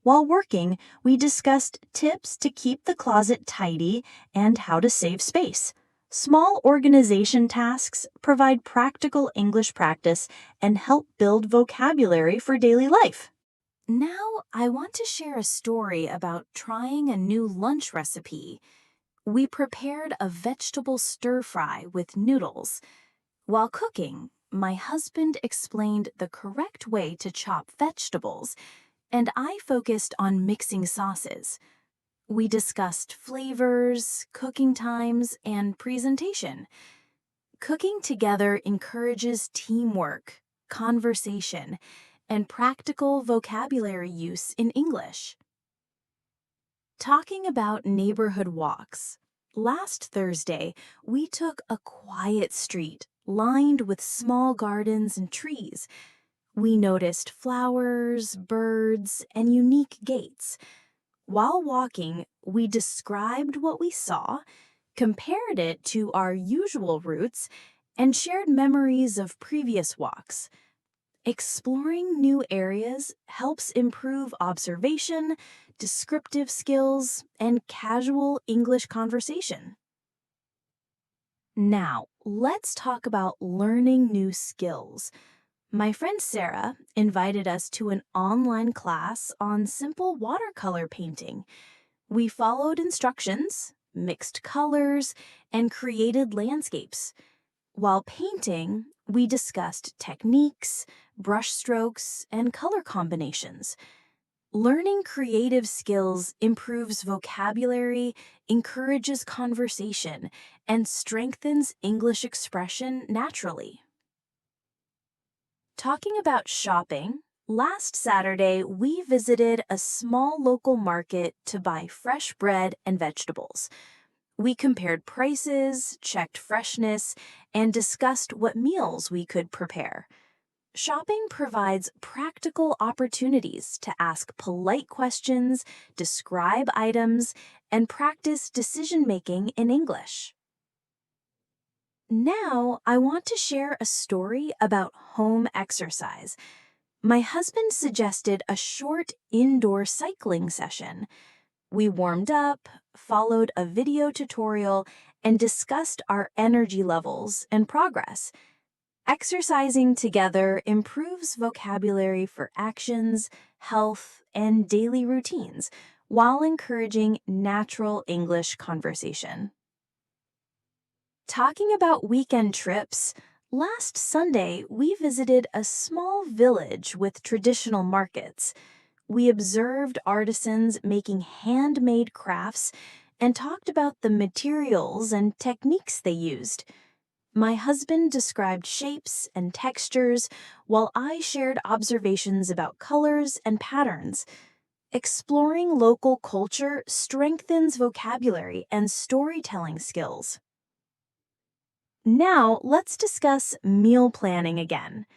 While working, we discussed tips to keep the closet tidy and how to save space. Small organization tasks provide practical English practice and help build vocabulary for daily life. Now, I want to share a story about trying a new lunch recipe. We prepared a vegetable stir-fry with noodles. While cooking, my husband explained the correct way to chop vegetables, and I focused on mixing sauces. We discussed flavors, cooking times, and presentation. Cooking together encourages teamwork, conversation, and practical vocabulary use in English. Talking about neighborhood walks. Last Thursday, we took a quiet street lined with small gardens and trees. We noticed flowers, birds, and unique gates. While walking, we described what we saw, compared it to our usual routes, and shared memories of previous walks. Exploring new areas helps improve observation, descriptive skills, and casual English conversation. Now, let's talk about learning new skills. My friend Sarah invited us to an online class on simple watercolor painting. We followed instructions, mixed colors, and created landscapes. While painting, we discussed techniques, brush strokes, and color combinations. Learning creative skills improves vocabulary, encourages conversation, and strengthens English expression naturally. Talking about shopping, last Saturday we visited a small local market to buy fresh bread and vegetables. We compared prices, checked freshness, and discussed what meals we could prepare. Shopping provides practical opportunities to ask polite questions, describe items, and practice decision-making in English. Now, I want to share a story about home exercise. My husband suggested a short indoor cycling session. We warmed up, followed a video tutorial, and discussed our energy levels and progress. Exercising together improves vocabulary for actions, health, and daily routines, while encouraging natural English conversation. Talking about weekend trips, last Sunday we visited a small village with traditional markets. We observed artisans making handmade crafts and talked about the materials and techniques they used. My husband described shapes and textures, while I shared observations about colors and patterns. Exploring local culture strengthens vocabulary and storytelling skills. Now, let's discuss meal planning again.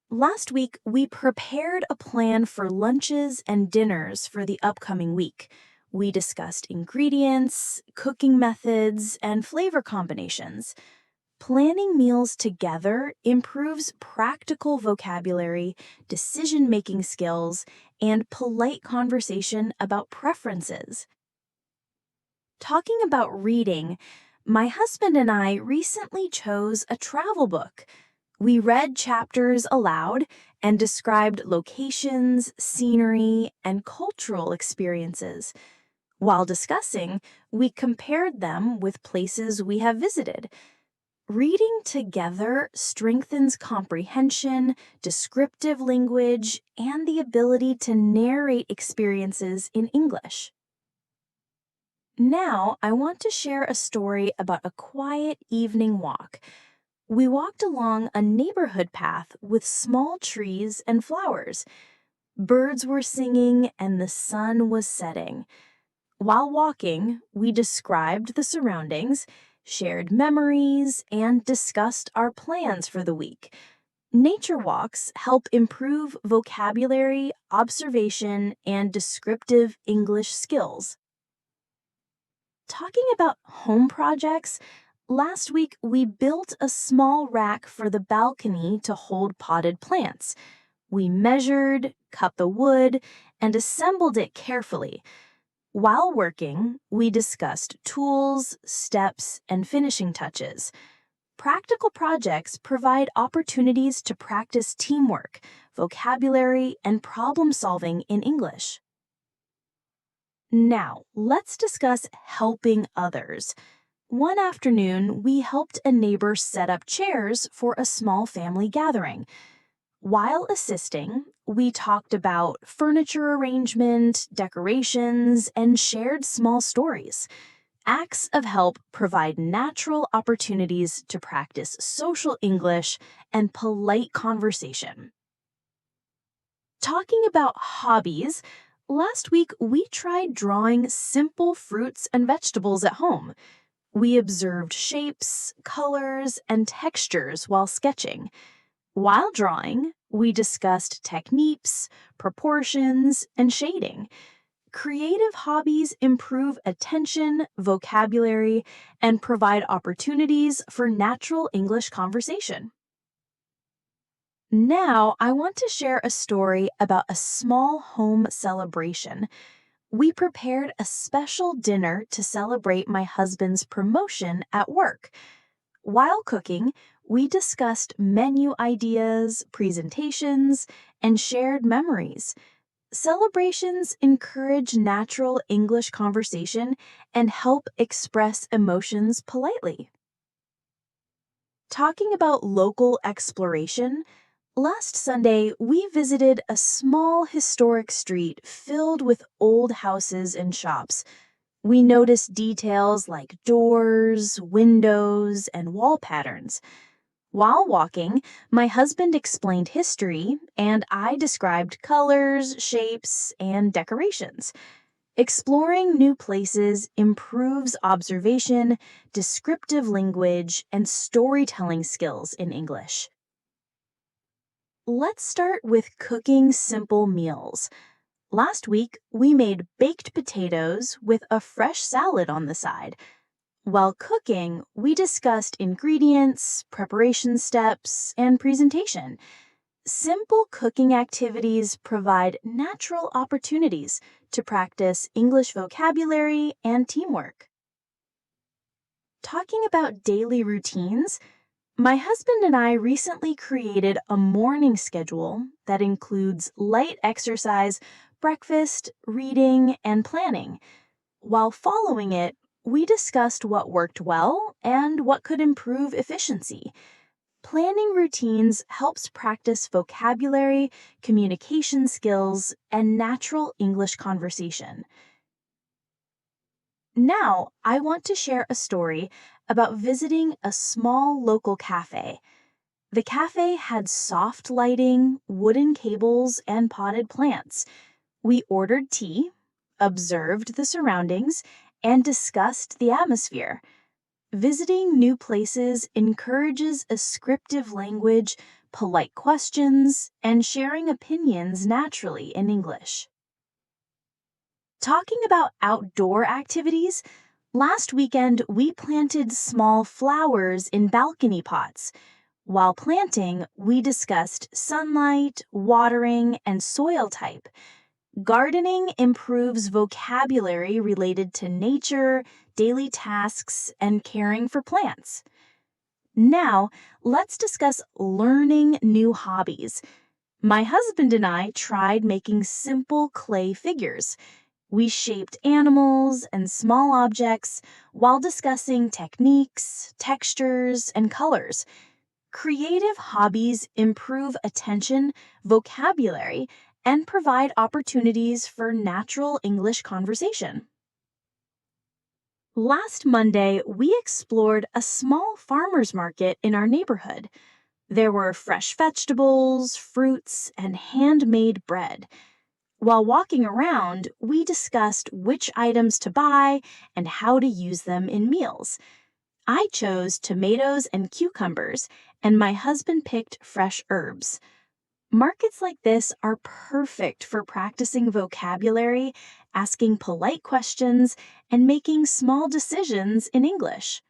Last week, we prepared a plan for lunches and dinners for the upcoming week. We discussed ingredients, cooking methods, and flavor combinations. Planning meals together improves practical vocabulary, decision-making skills, and polite conversation about preferences. Talking about reading, my husband and I recently chose a travel book. We read chapters aloud and described locations, scenery, and cultural experiences. While discussing, we compared them with places we have visited. Reading together strengthens comprehension, descriptive language, and the ability to narrate experiences in English. Now, I want to share a story about a quiet evening walk. We walked along a neighborhood path with small trees and flowers. Birds were singing and the sun was setting. While walking, we described the surroundings, shared memories, and discussed our plans for the week. Nature walks help improve vocabulary, observation, and descriptive English skills. Talking about home projects, last week we built a small rack for the balcony to hold potted plants. We measured, cut the wood, and assembled it carefully. While working, we discussed tools, steps, and finishing touches. Practical projects provide opportunities to practice teamwork, vocabulary, and problem-solving in English. Now, let's discuss helping others. One afternoon, we helped a neighbor set up chairs for a small family gathering. While assisting, we talked about furniture arrangement, decorations, and shared small stories. Acts of help provide natural opportunities to practice social English and polite conversation. Talking about hobbies, last week we tried drawing simple fruits and vegetables at home. We observed shapes, colors, and textures while sketching. While drawing, we discussed techniques, proportions, and shading. Creative hobbies improve attention, vocabulary, and provide opportunities for natural English conversation. Now, I want to share a story about a small home celebration. We prepared a special dinner to celebrate my husband's promotion at work. While cooking, we discussed menu ideas, presentations, and shared memories. Celebrations encourage natural English conversation and help express emotions politely. Talking about local exploration, last Sunday we visited a small historic street filled with old houses and shops. We noticed details like doors, windows, and wall patterns. While walking, my husband explained history, and I described colors, shapes, and decorations. Exploring new places improves observation, descriptive language, and storytelling skills in English. Let's start with cooking simple meals. Last week, we made baked potatoes with a fresh salad on the side. While cooking, we discussed ingredients, preparation steps, and presentation. Simple cooking activities provide natural opportunities to practice English vocabulary and teamwork. Talking about daily routines, my husband and I recently created a morning schedule that includes light exercise, breakfast, reading, and planning. While following it, we discussed what worked well and what could improve efficiency. Planning routines helps practice vocabulary, communication skills, and natural English conversation. Now, I want to share a story about visiting a small local cafe. The cafe had soft lighting, wooden cables, and potted plants. We ordered tea, observed the surroundings, and discussed the atmosphere. Visiting new places encourages ascriptive language, polite questions, and sharing opinions naturally in English. Talking about outdoor activities, last weekend we planted small flowers in balcony pots. While planting, we discussed sunlight, watering, and soil type. Gardening improves vocabulary related to nature, daily tasks, and caring for plants. Now, let's discuss learning new hobbies. My husband and I tried making simple clay figures. We shaped animals and small objects while discussing techniques, textures, and colors. Creative hobbies improve attention, vocabulary, and provide opportunities for natural English conversation. Last Monday, we explored a small farmer's market in our neighborhood. There were fresh vegetables, fruits, and handmade bread. While walking around, we discussed which items to buy and how to use them in meals. I chose tomatoes and cucumbers, and my husband picked fresh herbs. Markets like this are perfect for practicing vocabulary, asking polite questions, and making small decisions in English.